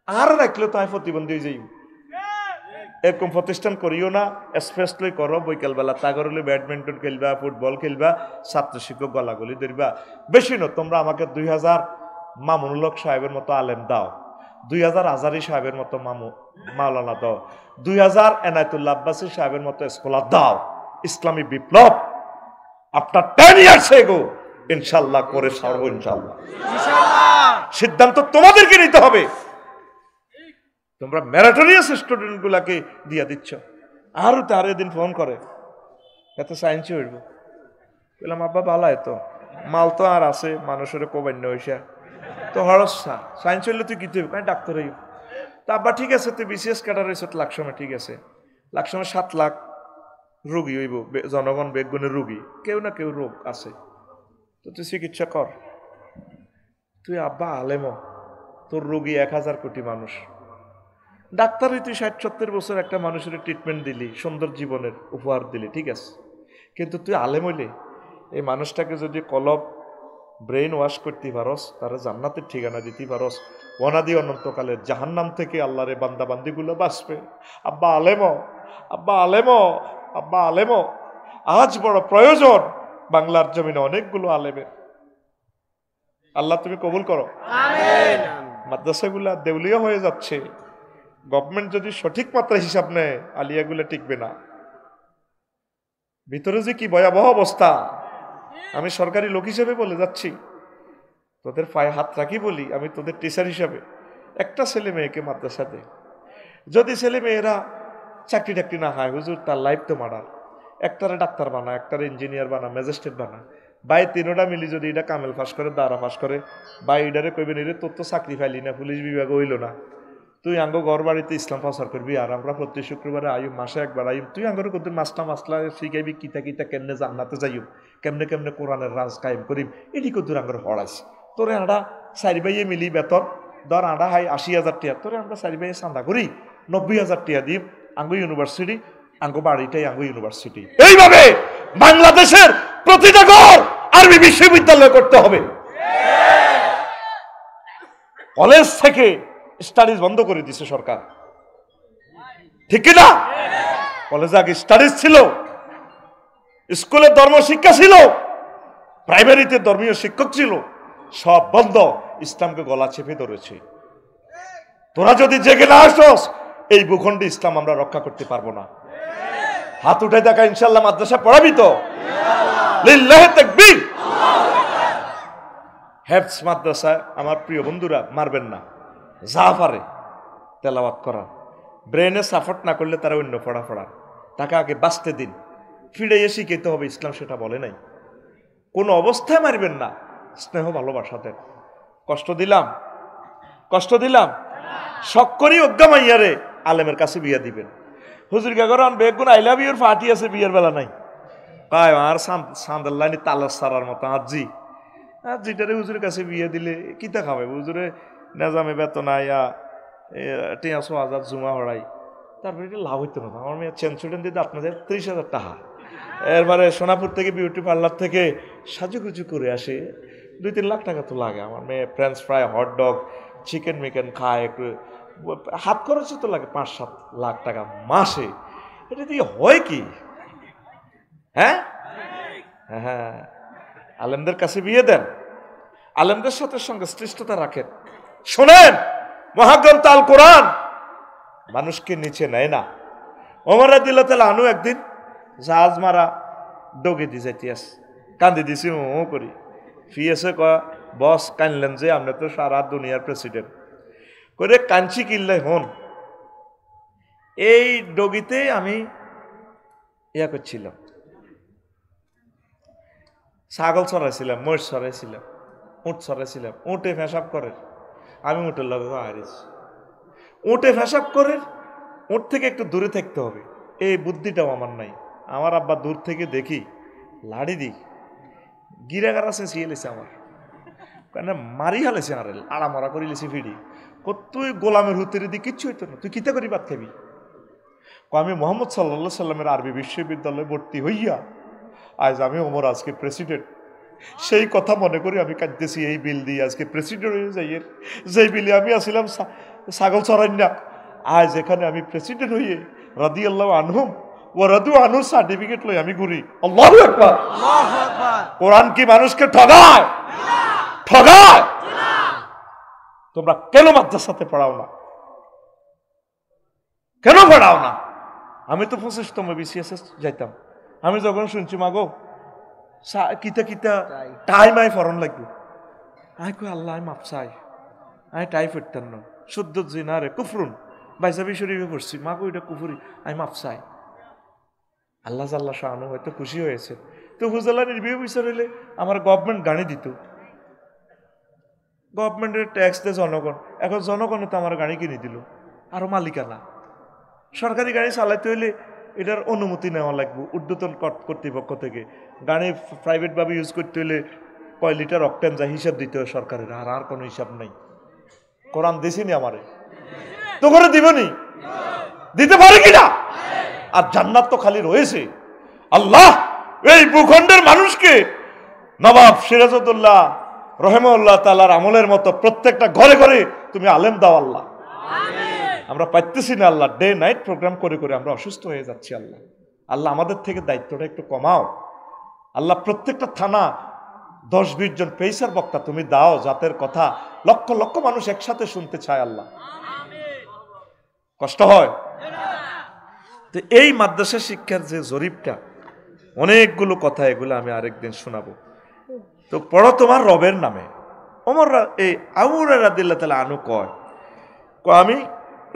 আর রাখলেও তাই প্রতিবন্ধী হয়ে যাই। এরকম প্রতিষ্ঠান করিও না, স্পেশালি করো বৈকালবেলা তাগরলে ব্যাডমিন্টন খেলবা, ফুটবল খেলবা, ছাত্র শিক্ষক গলাগলি ধরবা। বেশি না, তোমরা আমাকে 2000 মামুনুল হক সাহেবের মতো আলেম দাও, 2000 আজারি সাহেবের মতো মাওলানা দাও, 2000 এনায়েতুল্লাহ আব্বাসী সাহেবের মতো স্কলার দাও। ইসলামী বিপ্লব আপনার 10 ইয়ার্স এগো ইনশাল্লাহ করে ছাড়বো ইনশাল্লাহ। সিদ্ধান্ত তোমাদেরকে নিতে হবে। তোমরা ম্যারাটোরিয়াস স্টুডেন্ট গুলাকে দিয়া দিচ্ছ। আরো তার দিন ফোন করে এত সায়েন্স হইব, বললাম আব্বা ভালো তো মাল তো আর আছে, মানুষের কোবান্য হইসা তো হরসা সায়েন্স হইলে তুই কি তুই ডাক্তার হইব। তা আব্বা ঠিক আছে, তুই বিসিএস ক্যাডার হয়েছ লাকসমে, ঠিক আছে লাকসমে 7 লাখ রোগী হইব, জনগণ বেগুনের রোগী, কেউ না কেউ রোগ আছে, তো তুই চিকিৎসা কর। তুই আব্বা আলেম, তোর রোগী 1000 কোটি মানুষ, ডাক্তার হই তুই 60-70 বছর একটা মানুষের ট্রিটমেন্ট দিলি, সুন্দর জীবনের উপহার দিলি, ঠিক আছে, কিন্তু তুই আলেম হইলে এই মানুষটাকে যদি কলব ব্রেইন ওয়াশ করতে পারস, তারা জান্নাতের ঠিকানা দিতে পারস, অনাদি অনন্তকালের জাহান্নাম থেকে আল্লাহরে বান্দা বান্দিগুলো বাঁচবে। আব্বা আলেম, আব্বা আলেম, আব্বা আলেম। আজ বড় প্রয়োজন বাংলার জমিনে অনেকগুলো আলেমের। আল্লাহ তুমি কবুল করো। মাদ্রাসাগুলা দেউলিয়া হয়ে যাচ্ছে, গভর্নমেন্ট যদি সঠিক মাত্রা হিসাব নেয় আলিয়াগুলো টিকবে না। ভিতরে যে কি ভয়াবহ অবস্থা, আমি সরকারি লোক হিসেবে বলে যাচ্ছি, তোদের পায়ে হাত রাখি বলি, আমি তোদের টিচার হিসাবে একটা ছেলে মেয়েকে মাদ্রাসাতে যদি ছেলে মেয়েরা চাকরি টাকরি না হয়, হুজুর তার লাইফ তো মার্ডার, একটারে ডাক্তার বানা, একটারে ইঞ্জিনিয়ার বানা, ম্যাজিস্ট্রেট বানা, বাই তিনোটা মিলি যদি এটা কামেল পাস করে, দাঁড়া পাস করে, বা এটারে কইবেন এরে তোর তো চাকরি পাইলি না, পুলিশ বিভাগ হইল না, তুই আঙ্গ ঘর বাড়িতে ইসলাম প্রচার করবি, আর আমরা প্রতি শুক্রবারে আইম, মাসে একবার আইম, তুই আঙ্গর কত মাসলা শিখাইবি, কিতা কিতা কেমনে জান্নাতে যাইম, কেমনে কেমনে কোরআনের রাজ কায়েম করিম, এটি কত আঙ্গর হড়াইছি। তোরে আড়া 4 ভাইয়ে মিলি বেতন ধর আড়া হাই 80,000 টাকা, তোরে আমরা 4 ভাইয়ে চান্দা করি 90,000 টাকা দিম, আঙ্গ ইউনিভার্সিটি, আঙ্গ বাড়িটাই আঙ্গ ইউনিভার্সিটি। এইভাবে বাংলাদেশের প্রতিটা ঘর আরবি বিশ্ববিদ্যালয় করতে হবে। কলেজ থেকে স্টাডিজ বন্ধ করে দিছে সরকার, ঠিক না? কলেজে আগে স্টাডিজ ছিল, স্কুলে ধর্ম শিক্ষা ছিল, প্রাইমারিতে ধর্মীয় শিক্ষক ছিল, সব বন্ধ। ইসলামকে গলা চেপে ধরেছে। তোরা যদি জেগে না আসস, এই ভূখণ্ডে ইসলাম আমরা রক্ষা করতে পারবো না। হাত উঠে দেখা ইনশাল্লাহ মাদ্রাসা পড়াবি তো? লিল্লাহি তাকবীর। হেফজ মাদ্রাসায় আমার প্রিয় বন্ধুরা মারবেন না, যা পারে তেলাওয়াত করা, ব্রেনে সাপোর্ট না করলে তারা অন্য পড়া, তাকে আগে বাঁচতে দিন, ফিরে এসে শিখাইতে হবে ইসলাম, সেটা বলে নাই। কোনো অবস্থায় মারবেন না, স্নেহ ভালোবাসা দেন। কষ্ট দিলাম শখ করি অজ্ঞা মাইয়ারে আলেমের কাছে বিয়া দিবেন। হুজুর কে করেন বেগুন আই লাভ ইউর পার্টি আছে বিয়ের বেলা নাই কয় আর সান্দার লাইনি তালার সারার মতো আজি আজিটারে হুজুরের কাছে বিয়ে দিলে কিতা খাবে হুজুরে নেজামে বেতন আয়া টিয়া 6,000 জুমা হড়াই তারপরে এটা লাভ হইতো না আমার মেয়ে চেন ছুটেন দিতে আপনাদের 30,000 টাকা এরবারে সোনাপুর থেকে বিউটি পার্লার থেকে সাজুগুজু করে আসে 2-3 লাখ টাকা তো লাগে আমার মেয়ে ফ্রেঞ্চ ফ্রাই হটডগ চিকেন মিকেন খায় একটু হাত খরচে তো লাগে 5-7 লাখ টাকা মাসে এটা দিয়ে হয় কি হ্যাঁ হ্যাঁ আলেমদের কাছে বিয়ে দেন আলেমদের সাথে সঙ্গে শ্রেষ্ঠতা রাখেন শোনেন মহাগ্রন্থ আল কোরআন মানুষকে নিচে নেয় না ওমর রাদিয়াল্লাহু তাআলা আনহু একদিন জাহাজ মারা ডগে দি যাইতিয়াস কান্দি দিছি ও করি ফিয়েছে কয় বস কানলেন যে আপনি তো সারা দুনিয়ার প্রেসিডেন্ট করে কাঞ্চি কিনলে হন এই ডগিতে আমি ইয়া করছিলাম ছাগল চড়াইছিলাম মহিষ চড়াইছিলাম উঁট চড়াইছিলাম উঁটে ফেসাব করে আমি উঁটের লগে হারিস উঁটে ফেসাব করে উঁট থেকে একটু দূরে থাকতে হবে এই বুদ্ধিটাও আমার নাই আমার আব্বা দূর থেকে দেখি লাড়ি দিই গিরাগার আছে শিয়েলেছে আমার কেন মারি হালেছে আর আড়ামরা করে লিছি ফিডি তুই গোলামের হুতেরে দিয়ে কিচ্ছু হইতো না তুই কিতা করি বাদ খাবি আমি মোহাম্মদ সাল্লাল্লাহু সাল্লামের আরবি বিশ্ববিদ্যালয়ে ভর্তি হইয়া আজ আমি ওমর আজকে প্রেসিডেন্ট সেই কথা মনে করি আমি কাঁদতেছি এই বিল দিয়ে আজকে প্রেসিডেন্ট হয়ে যাই যেই বিলে আমি আসছিলাম ছাগল চড়াই না আজ এখানে আমি প্রেসিডেন্ট হইয়ে রাদিয়াল্লাহু আনহুম ও রাদু আনহুর সার্টিফিকেট লই আমি ঘুরি আল্লাহু আকবার কোরআন কি মানুষকে ঠগায় ঠগায় তোমরা কেন মাদ্রাসাতে পড়াও না কেন পড়াও না আমি তো 25তম BCS যাইতাম আমি যখন শুনছি মাগো কিতা কিতা টাইম আই ফরন লাগবে আই কই আল্লাহ আমি মাপ চাই আমি টাই ফেরতাম না শুদ্ধ জিনারে কুফরুন বাইসাবি শরীফে পড়ছি মাগো এটা কুফুরি আমি মাপ চাই আল্লাহ জাল্লা শাহানু হয়তো খুশি হয়েছে তো হুজালা নির্বিহ বিচার হইলে আমার গভর্নমেন্ট গাড়ি দিত গভর্নমেন্টের ট্যাক্স দেয় জনগণ এখন জনগণে তো আমার গাড়ি কিনে দিল আরো মালিকানা সরকারি গাড়ি চালাইতে হইলে এটার অনুমতি নেওয়া লাগবে ঊর্ধ্বতন কর্তৃপক্ষ থেকে গাড়ি প্রাইভেটভাবে ইউজ করতে হলে কয় লিটার অকটেন যায় হিসাব দিতে হয় সরকারের আর কোনো হিসাব নাই কোরআন দিছিনি আমারে তো করে দিবনি দিতে পারে কিনা আর জান্নাত তো খালি রয়েছে আল্লাহ এই ভূখণ্ডের মানুষকে নবাব সিরাজউদ্দৌলা রহিমাহুল্লাহ তাআলার আমলের মতো প্রত্যেকটা ঘরে ঘরে তুমি আলেম দাও আল্লাহ আমরা পাইতেছি না আল্লাহ ডে নাইট প্রোগ্রাম করে করে আমরা অসুস্থ হয়ে যাচ্ছি আল্লাহ আল্লাহ আমাদের থেকে দায়িত্বটা একটু কমাও আল্লাহ প্রত্যেকটা থানা 10-20 জন পেইসার বক্তা তুমি দাও জাতের কথা লক্ষ লক্ষ মানুষ একসাথে শুনতে চায় আল্লাহ কষ্ট হয় তো এই মাদ্রাসা শিক্ষার যে জরিপটা অনেকগুলো কথা এগুলো আমি আরেকদিন শোনাবো তো পড়ো তোমার রবের নামে ওমর এই আবু হুরায়রা রাদিয়াল্লাহু তাআলা আনহু কয় আমি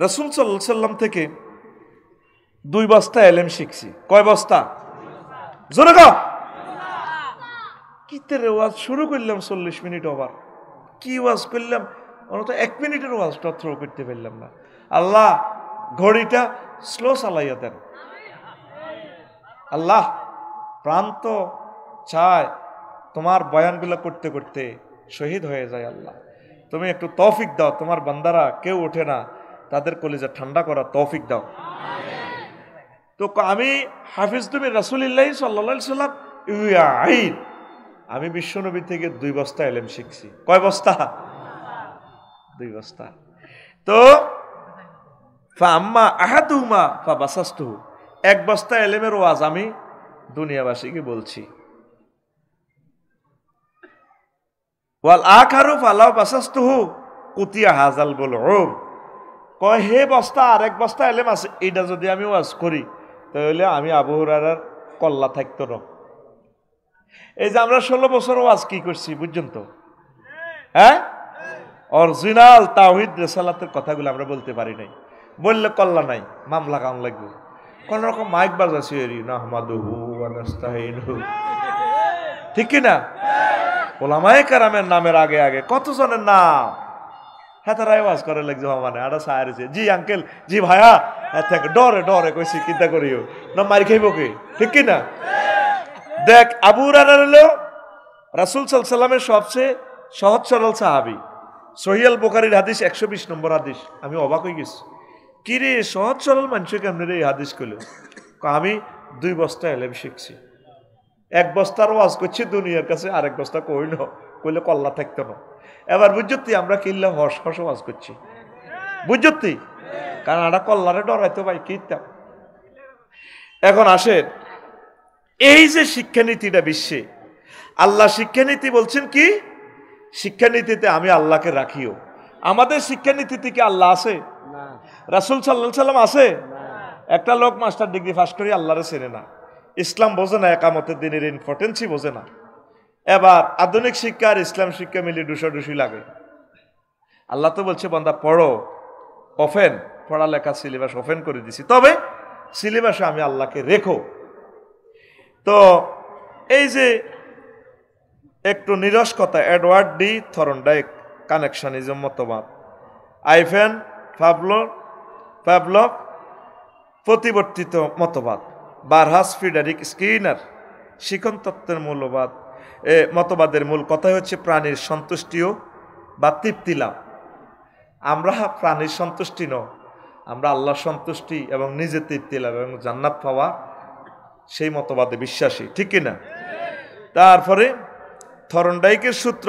রাসূল সাল্লাল্লাহু আলাইহি সাল্লাম থেকে 2 বস্তা ইলম শিখছি কয় বস্তা জোরে কও কিতের ওয়াজ শুরু করলাম 40 মিনিট ওভার কি ওয়াজ করলাম অন্তত 1 মিনিটের ওয়াজটা থ্রো করতে পারলাম না আল্লাহ ঘড়িটা স্লো চালাইয়া দেন আল্লাহ প্রান্ত চায় তোমার বয়ানগুলো করতে করতে শহীদ হয়ে যায় আল্লাহ তুমি একটু তৌফিক দাও তোমার বান্দারা কেউ ওঠে না তাদের কলিজা ঠান্ডা করা তৌফিক দাও তো আমি হাফিজ তুমি রাসূলুল্লাহ সাল্লাল্লাহু আলাইহি সাল্লাম আইন আমি বিশ্বনবী থেকে 2 বস্তা ইলম শিখছি কয় বস্তা 2 বস্তা তো ফাম্মা আহাদুমা ফাবাসাসতুহু 1 বস্তা ইলমের ওয়াজ আমি দুনিয়াবাসীকে বলছি ওয়াল আখারু ফালাউ বাসাসতুহু কুতিয়া হাজাল বুলউম কয় হে বস্তা আরেক বস্তা ইলম আছে এটা যদি আমি ওয়াজ করি তাহলে আমি আবু হুরায়রার কল্লা থাকতো না এই যে আমরা 16 বছর ওয়াজ কি করছি বুঝছেন তো হ্যাঁ অরিজিনাল তাওহীদ রিসালাতের কথাগুলো আমরা বলতে পারি নাই বললে কল্লা নাই মামলা কাম লাগবে কোন রকম মাইক বাজাছি নাহমাদুহু ওয়া নাস্তাইনুহু ঠিক কি না ওলামায়ে কেরামের নামের আগে আগে কতজনের নাম হেতারাই ওয়াজ করে লাগছে মানে আড়া সায়ারেছে জি আঙ্কেল জি ভাইয়া ডরে ডরে কইছি চিন্তা করিও না মার খাইব কে ঠিক কি না দেখ আবু হুরায়রা হলো রাসূল সাল্লাল্লাহু আলাইহি সাল্লামের সবচেয়ে সহজ সরল সাহাবী সহিহ আল বুখারীর হাদিস 120 নম্বর হাদিস আমি অবাক হয়ে গেছি কি রে সহজ সরল মানুষ কেমনে এই হাদিস কইলো আমি 2 বস্তা এলেম শিখছি 1 বস্তার ওয়াজ করছি দুনিয়ার কাছে আরেক বস্তা কই না কইলে কল্লা থাকতো না এবার বুঝতি আমরা কিল্লা হস হস ওয়াজ করছি বুঝতি কারণ আমরা কল্লারে ডরাইতো ভাই কিতাম এখন আসেন এই যে শিক্ষানীতিটা বিশ্বে আল্লাহ শিক্ষানীতি বলছেন কি শিক্ষানীতিতে আমি আল্লাহকে রাখিও আমাদের শিক্ষানীতিতে কি আল্লাহ আছে না রাসূল সাল্লাল্লাহু আলাইহি সাল্লাম আছে না একটা লোক মাস্টার ডিগ্রি পাস করে আল্লাহরে চেনে না ইসলাম বোঝে না একামতের দিনের ইম্পর্টেন্সই বোঝে না এবার আধুনিক শিক্ষা আর ইসলাম শিক্ষা মিলে ডুসাডুসি লাগে আল্লাহ তো বলছে বান্দা পড়ো ওপেন পড়ালেখা সিলেবাস ওপেন করে দিছি তবে সিলেবাসে আমি আল্লাহকে রেখো তো এই যে একটু নিরস কথা এডওয়ার্ড ডি থরনডাইক কানেকশনিজম মতবাদ আইভেন পাভলভ প্রতিবর্তিত মতবাদ বারহাস ফ্রিডারিক স্কিনার শিখন তত্ত্বের মূল্যবাদ মতবাদের মূল কথাই হচ্ছে প্রাণীর সন্তুষ্টিও বা তৃপ্তি লাভ আমরা প্রাণীর সন্তুষ্টি নয় আমরা আল্লাহর সন্তুষ্টি এবং নিজে তৃপ্তি লাভ এবং জান্নাত পাওয়া সেই মতবাদে বিশ্বাসী ঠিক কিনা তারপরে থরনডাইকের সূত্র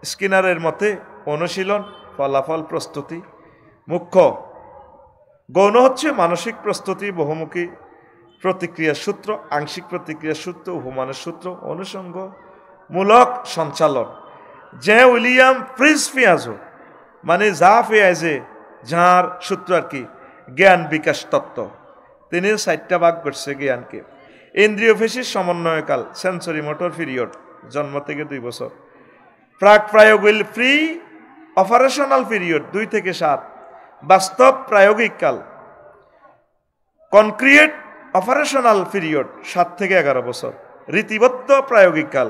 স্কিনারের মতে অনুশীলন ফলাফল প্রস্তুতি মুখ্য গৌণ হচ্ছে মানসিক প্রস্তুতি বহুমুখী প্রতিক্রিয়ার সূত্র আংশিক প্রতিক্রিয়ার সূত্র উপমানের সূত্র অনুষঙ্গ মূলক সঞ্চালন যে উইলিয়াম ফ্রিজ ফিয়াজো মানে যা ফিয়াজে যার সূত্র আর কি জ্ঞান বিকাশ তত্ত্ব তিনি 4টা ভাগ করছে জ্ঞানকে ইন্দ্রিয় পেশির সমন্বয়কাল সেন্সরি মোটর পিরিয়ড জন্ম থেকে 2 বছর প্রাক প্রায়োগিক ফ্রি অপারেশনাল পিরিয়ড 2 থেকে 7 বাস্তব প্রায়োগিক কাল কনক্রিয়েট অপারেশনাল পিরিয়ড 7 থেকে 11 বছর রীতিবদ্ধ প্রায়োগিক কাল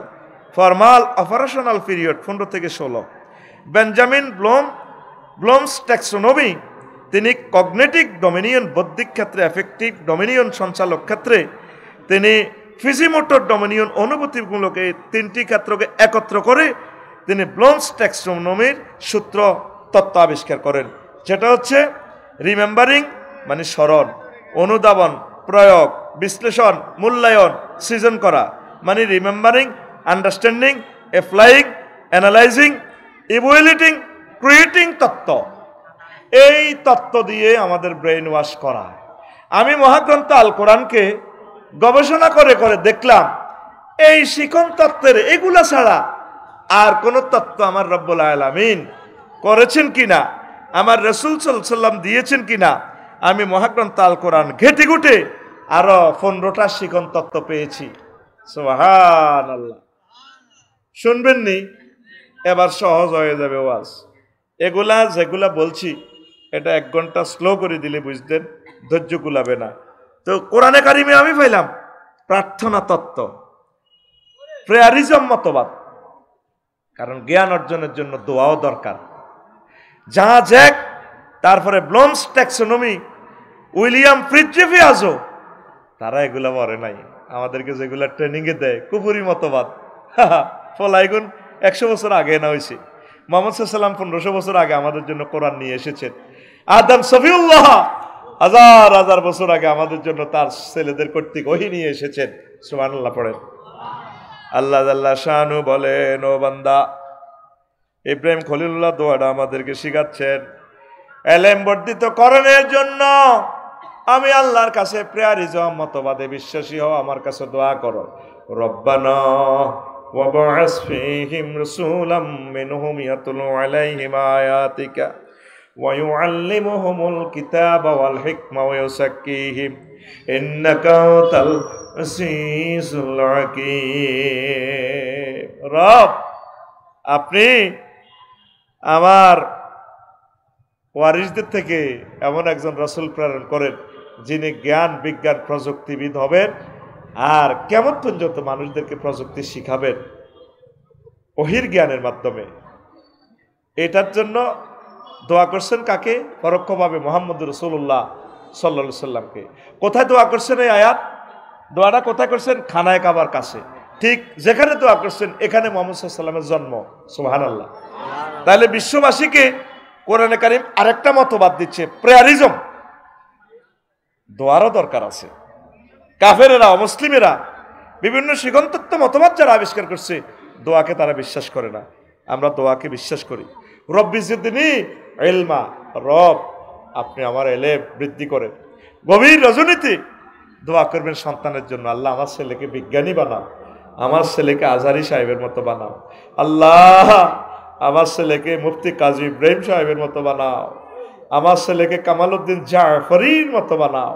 ফর্মাল অপারেশনাল পিরিয়ড 15 থেকে 16 বেঞ্জামিন ব্লুমস ট্যাক্সোনমি তিনি কগনিটিভ ডমিনিয়ন বৌদ্ধিক ক্ষেত্রে এফেক্টিভ ডমিনিয়ন সঞ্চালক ক্ষেত্রে তিনি ফিজিমোটর ডমিনিয়ন অনুভূতিমূলক এই 3টি ক্ষেত্রকে একত্র করে তিনি ব্লুমস ট্যাক্সোনমির সূত্র তত্ত্ব আবিষ্কার করেন যেটা হচ্ছে রিমেম্বারিং মানে স্মরণ অনুধাবন প্রয়োগ বিশ্লেষণ মূল্যায়ন সৃজন করা মানে remembering understanding applying analysing evaluating creating তত্ত্ব এই তত্ত্ব দিয়ে আমাদের ব্রেইন ওয়াশ করা আমি মহাগ্রন্থ আল কোরআনকে গবেষণা করে করে দেখলাম এই শিখন তত্ত্বের এগুলা ছাড়া আর কোন তত্ত্ব আমার রব্বুল আলামিন করেছেন কিনা আমার রাসূল সাল্লাল্লাহু আলাইহি সাল্লাম দিয়েছেন কিনা আমি মহাগ্রন্থ আল কোরআন ঘেটে ঘুটে আরো 15টা শিখন তত্ত্ব পেয়েছি সুবহানাল্লাহ শুনবেন নি এবার সহজ হয়ে যাবে ওয়াজ এগুলা যেগুলা বলছি এটা 1 ঘন্টা স্লো করে দিলে বুঝতেন ধৈর্য কুলাবে না তো কোরআনে কারিমে আমি পাইলাম প্রার্থনা তত্ত্ব প্রেয়ারিজম মতবাদ কারণ জ্ঞান অর্জনের জন্য দোয়াও দরকার যা জ্যাক তারপরে ব্লুমস ট্যাক্সোনমি উইলিয়াম ফ্রিজফিয়াজো তারা এগুলা মরে নাই আমাদেরকে যেগুলা ট্রেনিং এ দেয় কুফুরি মতবাদ ফলাইগুন 100 বছর আগে না হয়েছে মুহাম্মদ সাল্লাল্লাহু আলাইহি ওয়াসাল্লাম 1500 বছর আগে আমাদের জন্য কোরআন নিয়ে এসেছেন আদম সফিউল্লাহ হাজার হাজার বছর আগে আমাদের জন্য তার ছেলেদের কর্তৃক ওহী নিয়ে এসেছেন সুবহানাল্লাহ পড়েন আল্লাহ জাল্লা শানু বলেন ও বান্দা ইব্রাহিম খলিলুল্লাহ দোয়াটা আমাদেরকে শিখাচ্ছেন এলেম বর্ধিত করণের জন্য আমি আল্লাহর কাছে প্রেয়ারিজম মতবাদে বিশ্বাসী হও আমার কাছে দোয়া করো রব্বানা ওয়াবআস ফীহিম রাসূলাম মিনহুম ইয়াতলু আলাইহিম আয়াতিকা ওয়া ইউআল্লিমুহুমুল কিতাবা ওয়াল হিকমা ওয়া ইউযাক্কিহিম ইন্নাকা আনতাল আজিজুল হাকীম রব আপনি আমার ওয়ারিসদের থেকে এমন একজন রাসূল প্রেরণ করেন যিনি জ্ঞান বিজ্ঞান প্রযুক্তিবিদ হবেন আর কিয়ামত পর্যন্ত মানুষদেরকে প্রযুক্তি শিখাবেন ওহীর জ্ঞানের মাধ্যমে এটার জন্য দোয়া করছেন কাকে পরোক্ষভাবে মুহাম্মদ রাসূলুল্লাহ সাল্লাল্লাহু আলাইহি সাল্লামকে। কোথায় দোয়া করছেন এই আয়াত? দোয়াটা কোথায় করছেন? খানায় কাবার কাছে। ঠিক যেখানে দোয়া করছেন এখানে মুহাম্মদ সাল্লাল্লাহু আলাইহি সাল্লামের জন্ম। সুবহানাল্লাহ। তাহলে বিশ্ববাসীকে কোরআনে কারীম আরেকটা মতবাদ দিচ্ছে, প্রেয়ারিজম। দোয়ারও দরকার আছে। কাফেরেরা, অমুসলিমেরা বিভিন্ন শিগন্তত্ব মতবাদ যারা আবিষ্কার করছে, দোয়াকে তারা বিশ্বাস করে না। আমরা দোয়াকে বিশ্বাস করি। রব্বি জিদনি ইলমা, রব আপনি আমার এলেম বৃদ্ধি করেন। গভীর রজনীতে দোয়া করবেন সন্তানের জন্য, আল্লাহ আমার ছেলেকে বিজ্ঞানী বানাও, আমার ছেলেকে আজহারি সাহেবের মতো বানাও, আল্লাহ আমার ছেলেকে মুফতি কাজী ইব্রাহিম সাহেবের মতো বানাও, আমার ছেলেকে কামালউদ্দিন জাফরির মতো বানাও।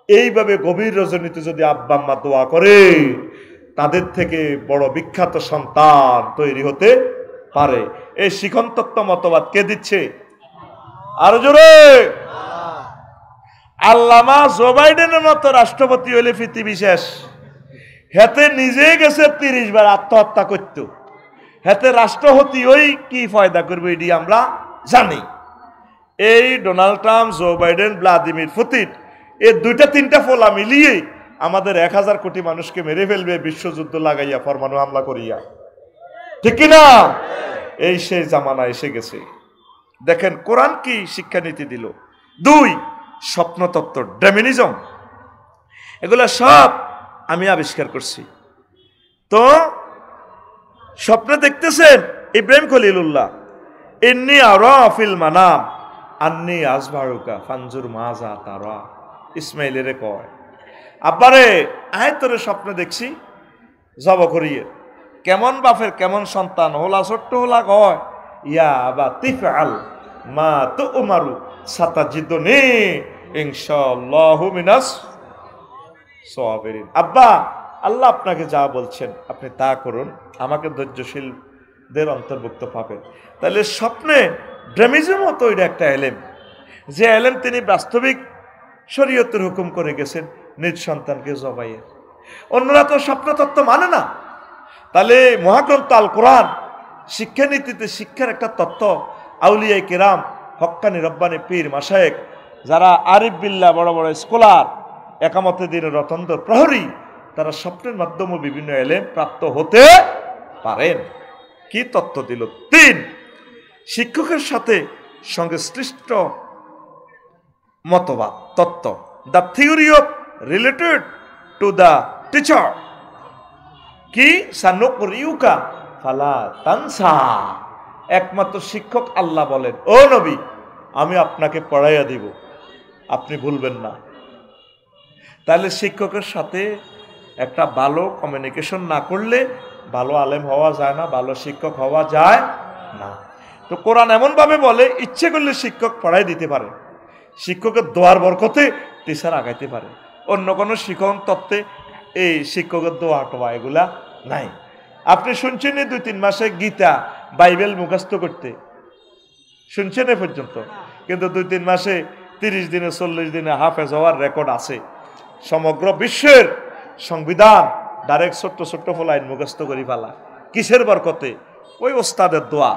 এইভাবে গভীর রজনীতে যদি আব্বা আম্মা দোয়া করে, তাদের থেকে বড় বিখ্যাত সন্তান তৈরি হতে পারে। এই শিখনতত্ত্ব মতবাদ কে দিচ্ছে? আরো জোরে। আল্লামা জো বাইডেনের মতো রাষ্ট্রপতি হইলে পৃথিবী শেষ। হেতে নিজে গেছে 30 বার আত্মহত্যা করত, হেতে রাষ্ট্রপতি ওই কি ফায়দা করবে এটি আমরা জানি। এই Donald Trump, Joe Biden, Vladimir Putin, এই 2-3টা ফোলা মিলিয়ে আমাদের 1000 কোটি মানুষকে মেরে ফেলবে বিশ্বযুদ্ধ লাগাইয়া, পরমাণু হামলা করিয়া। ঠিক কিনা? এই সেই জামানা এসে গেছে। দেখেন কোরআন কি শিক্ষানীতি দিল। 2, স্বপ্নতত্ত্ব, ড্রেমিনিজম, এগুলা সব আমি আবিষ্কার করছি। তো স্বপ্নে দেখতেছেন ইব্রাহিম খলিলুল্লাহ, ইন্নী আরা ফিল মানাম আন্নী আজবারুকা ফানজুর মাজা তারা। ইসমাইলের কয়, আব্বারে আয় তোরে স্বপ্নে দেখছি জব করিয়ে। কেমন বাপের কেমন সন্তান, হোলা ছোট্ট হোলা কয়, ইয়া আবা তিফআল মা তুমারু সাতাজিদুনি ইনশাআল্লাহু মিনাস সাবিরিন। আব্বা, আল্লাহ আপনাকে যা বলছেন আপনি তা করুন, আমাকে ধৈর্যশীলদের অন্তর্ভুক্ত পাবেন। তাহলে স্বপ্নে ড্রেমিজম মতো এটা একটা এলেম, যে এলেম তিনি বাস্তবিক শরীয়তের হুকুম করে গেছেন নিজ সন্তানকে জবাইয়ের। অন্যরা তো স্বপ্নতত্ত্ব মানে না। তাহলে মহাগ্রন্থ আল কোরআন শিক্ষানীতিতে শিক্ষার একটা তত্ত্ব। আউলিয়ায়ে কেরাম, হক্কানি রব্বানি পীর মাশায়েখ, যারা আরিফ বিল্লাহ, বড় বড় স্কলার, একামতে দিনের রতন্দ্র প্রহরী, তারা স্বপ্নের মাধ্যমে বিভিন্ন এলেম প্রাপ্ত হতে পারেন। কি তত্ত্ব দিল? 3, শিক্ষকের সাথে সংশ্লিষ্ট মতবাদ তত্ত্ব, the theory of related to the teacher. কি? সানুকরিউকা ফালা তানসা। একমাত্র শিক্ষক আল্লাহ বলেন, ও নবী আমি আপনাকে পড়াইয়া দিব, আপনি ভুলবেন না। তাহলে শিক্ষকের সাথে একটা ভালো কমিউনিকেশন না করলে ভালো আলেম হওয়া যায় না, ভালো শিক্ষক হওয়া যায় না। তো কোরআন এমনভাবে বলে, ইচ্ছে করলে শিক্ষক পড়াই দিতে পারে, শিক্ষকের দোয়ার বরকতে টিচার আগাইতে পারে। অন্য কোনো শিক্ষণ তত্ত্বে এই শিক্ষকের দোয়া টোয়া এগুলা নাই। আপনি শুনছেন 2-3 মাসে গীতা বাইবেল মুখস্থ করতে, শুনছেন এ পর্যন্ত? কিন্তু 2-3 মাসে 30 দিনে 40 দিনে হাফেজ হওয়ার রেকর্ড আছে। সমগ্র বিশ্বের সংবিধান ডাইরেক্ট ছোট্ট ছোট্ট ফলাইন মুখস্থ করি ফেলা। কিসের বরকতে? ওই ওস্তাদের দোয়া।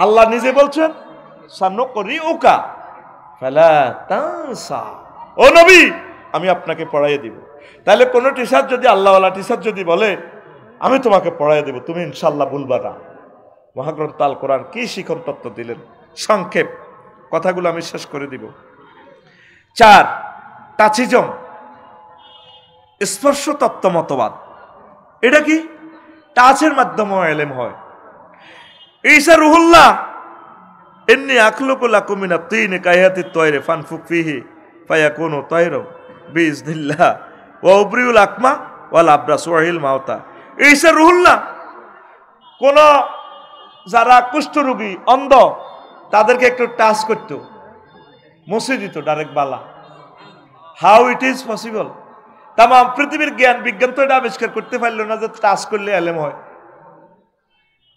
আল্লাহ নিজে বলছেন সানুকরিউকা ফালা তানসা, ও নবী আমি আপনাকে পড়াইয়ে দিব। তাহলে কোনো টিচার যদি, আল্লাহওয়ালা টিচার যদি বলে আমি তোমাকে পড়াইয়ে দেব, তুমি ইনশাআল্লাহ ভুলবা না। মহাগ্রন্থ আল কোরআন কি শিখন তত্ত্ব দিলেন, সংক্ষেপ কথাগুলো আমি শেষ করে দিব। 4, টাচিজম, স্পর্শ তত্ত্ব মতবাদ। এটা কি? টাচের মাধ্যমে এলেম হয়। ঈসা রুহুল্লাহ, ইন্নী আখলুকু লাকুম মিনাত তিনি কায়াতিত তয়রি ফানফুক ফিহি ফায়াকুনু তায়রা বিইজনিল্লাহ ওয়া উবরিউল আকমা ওয়াল আবরাস ওয়াহিল মাউতা। ঈসা রুহুল্লাহ কোন যারা কুষ্ঠরোগী, অন্ধ, তাদেরকে একটু টাচ করত, মুছে দিত direct Bala. How it is possible? তাম পৃথিবীর জ্ঞান বিজ্ঞান তো এটা আবিষ্কার করতে পারল না যে টাচ করলে এলেম হয়।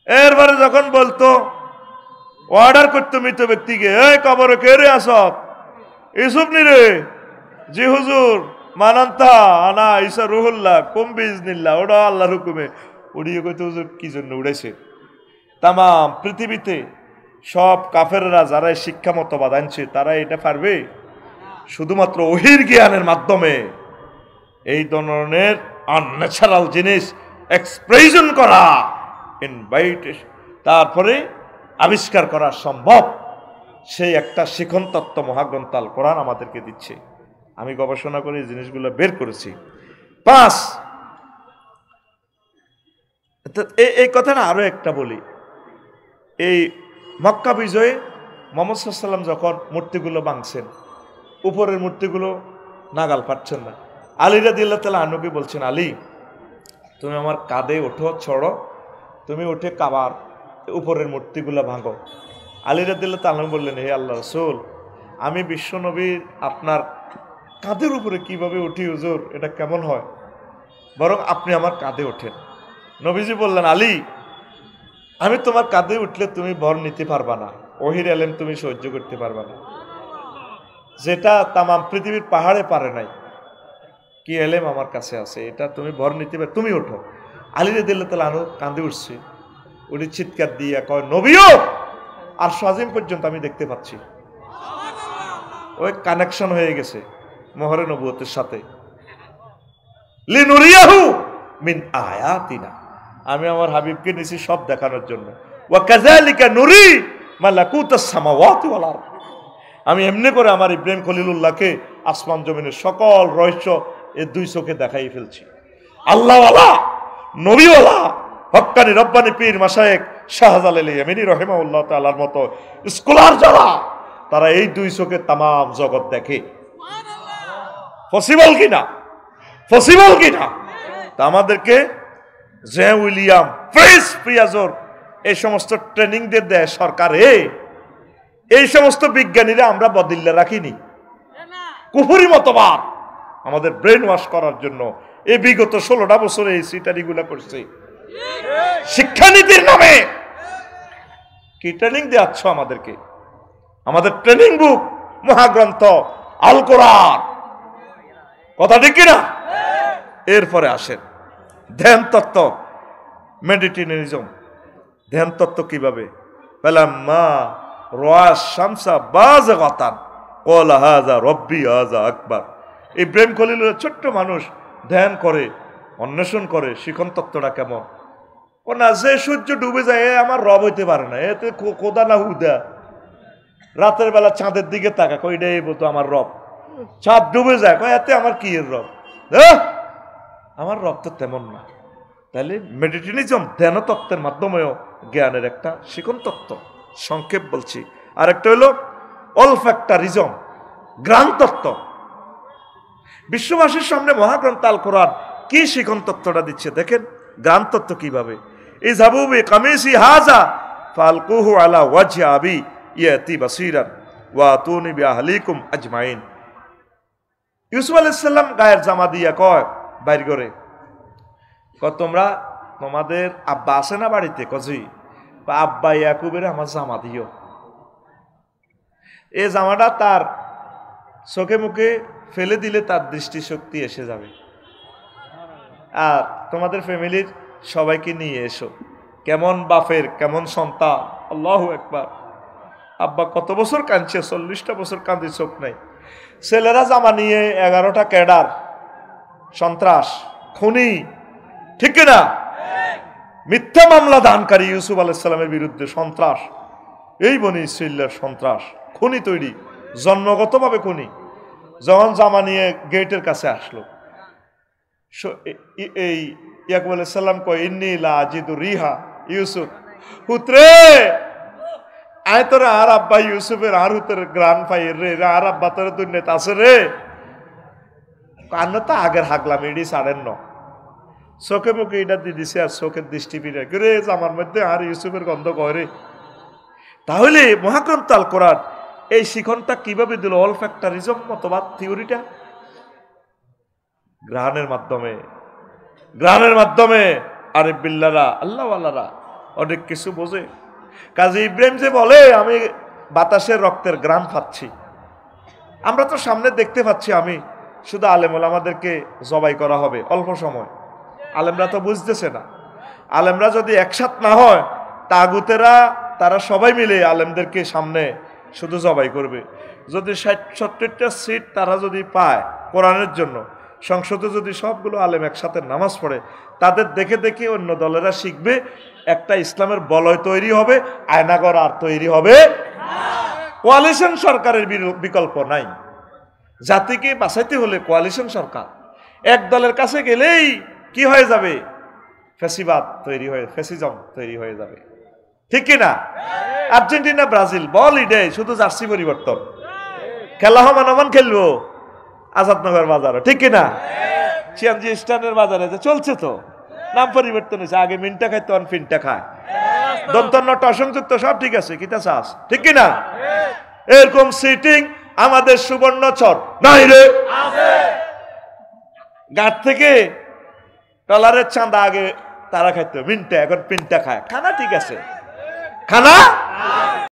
এরপরে যখন বলতো, অর্ডার করতো মৃত ব্যক্তিকে, এই কবরে কে রে আসত? ইউসুফ নি রে? জি হুজুর, মানান্তা আনা ঈসা রুহুল্লাহ কুম বিইজনিল্লাহ। ওটা আল্লাহর হুকুমে উড়িয়ে কইতে হুজুর কি জন্য উড়াইছে। তাম পৃথিবীতে সব কাফেররা যারা শিক্ষা মতবাদ আনছে তারা এটা পারবে? শুধুমাত্র ওহির জ্ঞানের মাধ্যমে এই ধরনের আনন্যাচারাল জিনিস এক্সপ্রেশন করা ইনভাইটেশন তারপরে আবিষ্কার করা সম্ভব। সেই একটা শিখন তত্ত্ব মহাগ্রন্থ আল কোরআন আমাদেরকে দিচ্ছে। আমি গবেষণা করে এই জিনিসগুলো বের করেছি। 5, এই কথাটা আরো একটা বলি। এই মক্কা বিজয়ে মুহাম্মদ সাল্লাল্লাহু আলাইহি ওয়াসাল্লাম যখন মূর্তিগুলো ভাঙছেন, উপরের মূর্তিগুলো নাগাল পাচ্ছেন না, আলী রাদিয়াল্লাহু তাআলা আনহুকে বলছেন, আলী তুমি আমার কাঁধে ওঠো, ছড়ো, তুমি উঠে কাবার উপরের মূর্তিগুলো ভাঙো। আলী রাদিয়াল্লাহু তাআলা বললেন, হে আল্লাহ রাসূল, আমি বিশ্বনবীর আপনার কাঁধের উপরে কিভাবে উঠি হুজুর, এটা কেমন হয়, বরং আপনি আমার কাঁধে ওঠেন। নবীজি বললেন, আলী আমি তোমার কাঁধে উঠলে তুমি ভর নিতে পারবা না, ওহির এলেম তুমি সহ্য করতে পারবা না, যেটা তামাম পৃথিবীর পাহাড়ে পারে নাই, কি এলেম আমার কাছে আছে, এটা তুমি ভর নিতে পার, তুমি ওঠো। আলী রাদিয়াল্লাহু তাআলা আনহু কাঁধে উঠছে, উনি চিৎকার দিয়ে কয়, নবীও আর সাজিম পর্যন্ত আমি দেখতে পাচ্ছি। ওই কানেকশন হয়ে গেছে মোহরে নবুয়তের সাথে। লিনুরিয়াহু মিন আয়াতিনা, আমি আমার হাবিবকে নিছি সব দেখানোর জন্য। ওয়া কাযালিকা নুরি মালাকুতাস সামাওয়াতি ওয়াল আরদ, আমি এমনি করে আমার ইব্রাহিম খলিলুল্লাহকে আসমান জমিনের সকল রহস্য এই 2 চোখে দেখাই ফেলছি। আল্লাহওয়ালা, নবীওয়ালা, হক্কানি রব্বানি পীর মাশায়েখ শাহজালাল ইয়ামিনী রাহিমাহুল্লাহ তাআলার মতো স্কলার যারা, তারা এই 2 চোখে তামাম জগৎ দেখে। পসিবল কিনা? পসিবল কিনা? তা আমাদেরকে জে উইলিয়াম, প্রেস প্রিয়াজোর এই সমস্ত ট্রেনিং দিয়ে দেয় সরকারে। এই সমস্ত বিজ্ঞানীরা আমরা বদিল্লা রাখিনি, কুফরি মতবাদ আমাদের ব্রেন ওয়াশ করার জন্য এই বিগত 16টা বছরে এই সিটারিগুলা করছে। শিক্ষানীতির নামে কি ট্রেনিং দেওয়াচ্ছ আমাদেরকে? আমাদের ট্রেনিং বুক মহাগ্রন্থ আল কোরআন, কথা ঠিক কিনা? এরপরে আসেন ধ্যান তত্ত্ব, মেডিটেশনিজম। ধ্যান তত্ত্ব কিভাবে? ফালাম্মা রাআ শামসা বাযিগাতান ক্বালা হাযা রাব্বি হাযা আকবার। ইব্রাহিম খলিলুল্লাহ ছোট্ট মানুষ ধ্যান করে, অন্বেষণ করে শিখন তত্ত্বটা কেমন। ও না, যে সূর্য ডুবে যায় এ আমার রব হইতে পারে না, এতে খোদা না হুদা। রাতের বেলা চাঁদের দিকে তাকা, কই রে বলতো আমার রব। চাঁদ ডুবে যায়, কয় এতে আমার কি এর রব, আমার রব তো তেমন না। তাহলে মেডিটেশনিজম ধ্যান তত্ত্বের মাধ্যমেও জ্ঞানের একটা শিখন তত্ত্ব, সংক্ষেপ বলছি। আর একটা হলো অলফ্যাক্টারিজম, গ্রাণ তত্ত্ব। বিশ্ববাসীর সামনে মহাগ্রন্থ আল কোরআন কি শিখন তত্ত্বটা দিচ্ছে দেখেন। গ্রাণ তত্ত্ব কিভাবে? ইযহাবু বিকামিসি হাযা ফালকুহু আলা ওয়াজহি আবি ইয়াতি বাসীরান ওয়া আতুনি বিআহলিকুম আজমাইন। ইউসুফ আলাইহিস সালাম গায়ের জামা দিয়া কয় বাইর করে, তোমরা তোমাদের আব্বা আছে না বাড়িতে? কজি আব্বা ইয়াকুবের আমার জামা দিও। এই জামাটা তার চোখে মুখে ফেলে দিলে তার দৃষ্টিশক্তি এসে যাবে। আর তোমাদের ফ্যামিলির সবাইকে নিয়ে এসো। কেমন বাপের কেমন সন্তান, আল্লাহু আকবার। আব্বা কত বছর কাঁদছে, 40টা বছর কাঁদে, চোখ নাই। ছেলেরা জামা নিয়ে 11টা ক্যাডার, সন্ত্রাস, খুনি, ঠিক না? মিথ্যা মামলা দানকারী ইউসুফ আলাইহিস সালামের বিরুদ্ধে সন্ত্রাস, এই বনি ইসরাঈলের সন্ত্রাস, খুনি তৈরি, জন্মগতভাবে খুনি। যখন জামা নিয়ে গেটের কাছে আসলো, এই ইয়াকুব আলাইহিস সালাম কয়, ইন্নী লা আজিদু রিহা ইউসুফ, পুত্রে আয় তোরে আর আব্বা ইউসুফের আর হুতের গ্রান পাইয়ের রে, আর আব্বা তোরে দুনিয়াতে আছে রে। কান্ন তো আগের হাগলাম, এডি সাড়েন ন চোখে মুখে এটা দিয়ে দিছে, আর চোখের দৃষ্টি ফিরে রে জামার মধ্যে আর ইউসুফের গন্ধ করে। তাহলে মহাগ্রন্থ আল কোরআন এই শিখনটা কিভাবে দিল? অলফ্যাক্টারিজম মতবাদ থিওরিটা গ্রহণের মাধ্যমে, গ্রহণের মাধ্যমে। আরিফ বিল্লাহরা, আল্লাহওয়ালারা অনেক কিছু বোঝে। কাজী ইব্রাহিম যে বলে আমি বাতাসের রক্তের গ্রাম পাচ্ছি, আমরা তো সামনে দেখতে পাচ্ছি। আমি শুধু আলেম ওলামাদেরকে জবাই করা হবে অল্প সময়, আলেমরা তো বুঝতেছে না। আলেমরা যদি একসাথ না হয়, তাগুতেরা তারা সবাই মিলে আলেমদেরকে সামনে শুধু জবাই করবে। যদি 60-70টা সিট তারা যদি পায় কোরআনের জন্য, সংসদে যদি সবগুলো আলেম একসাথে নামাজ পড়ে, তাদের দেখে দেখে অন্য দলেরা শিখবে, একটা ইসলামের বলয় তৈরি হবে, আয়নাগর আর তৈরি হবে। কোয়ালিশন সরকারের বিকল্প নাই। জাতিকে বাঁচাইতে হলে কোয়ালিশন সরকার। এক দলের কাছে গেলেই কি হয়ে যাবে? ফ্যাসিবাদ তৈরি হয়ে, ফ্যাসিজম তৈরি হয়ে যাবে, ঠিক কিনা? আর্জেন্টিনা ব্রাজিল বল ইডে, শুধু জার্সি পরিবর্তন, খেলা হমান খেলবো আজাদনগর বাজারে, ঠিক কিনা? সিয়ানজি স্ট্যান্ডের বাজারে যে চলছে, তো নাম পরিবর্তন হয়েছে, আগে মিনটা খাইতো আর ফিনটা খায়, দন্তন্য সংযুক্ত সব ঠিক আছে, কিতা চাস, ঠিক কিনা? এরকম সিটিং আমাদের সুবর্ণচর নাই রে, ঘাট থেকে টলারের চাঁদা আগে তারা খাইতো মিনটা, এখন পিনটা খায়, খানা ঠিক আছে, খানা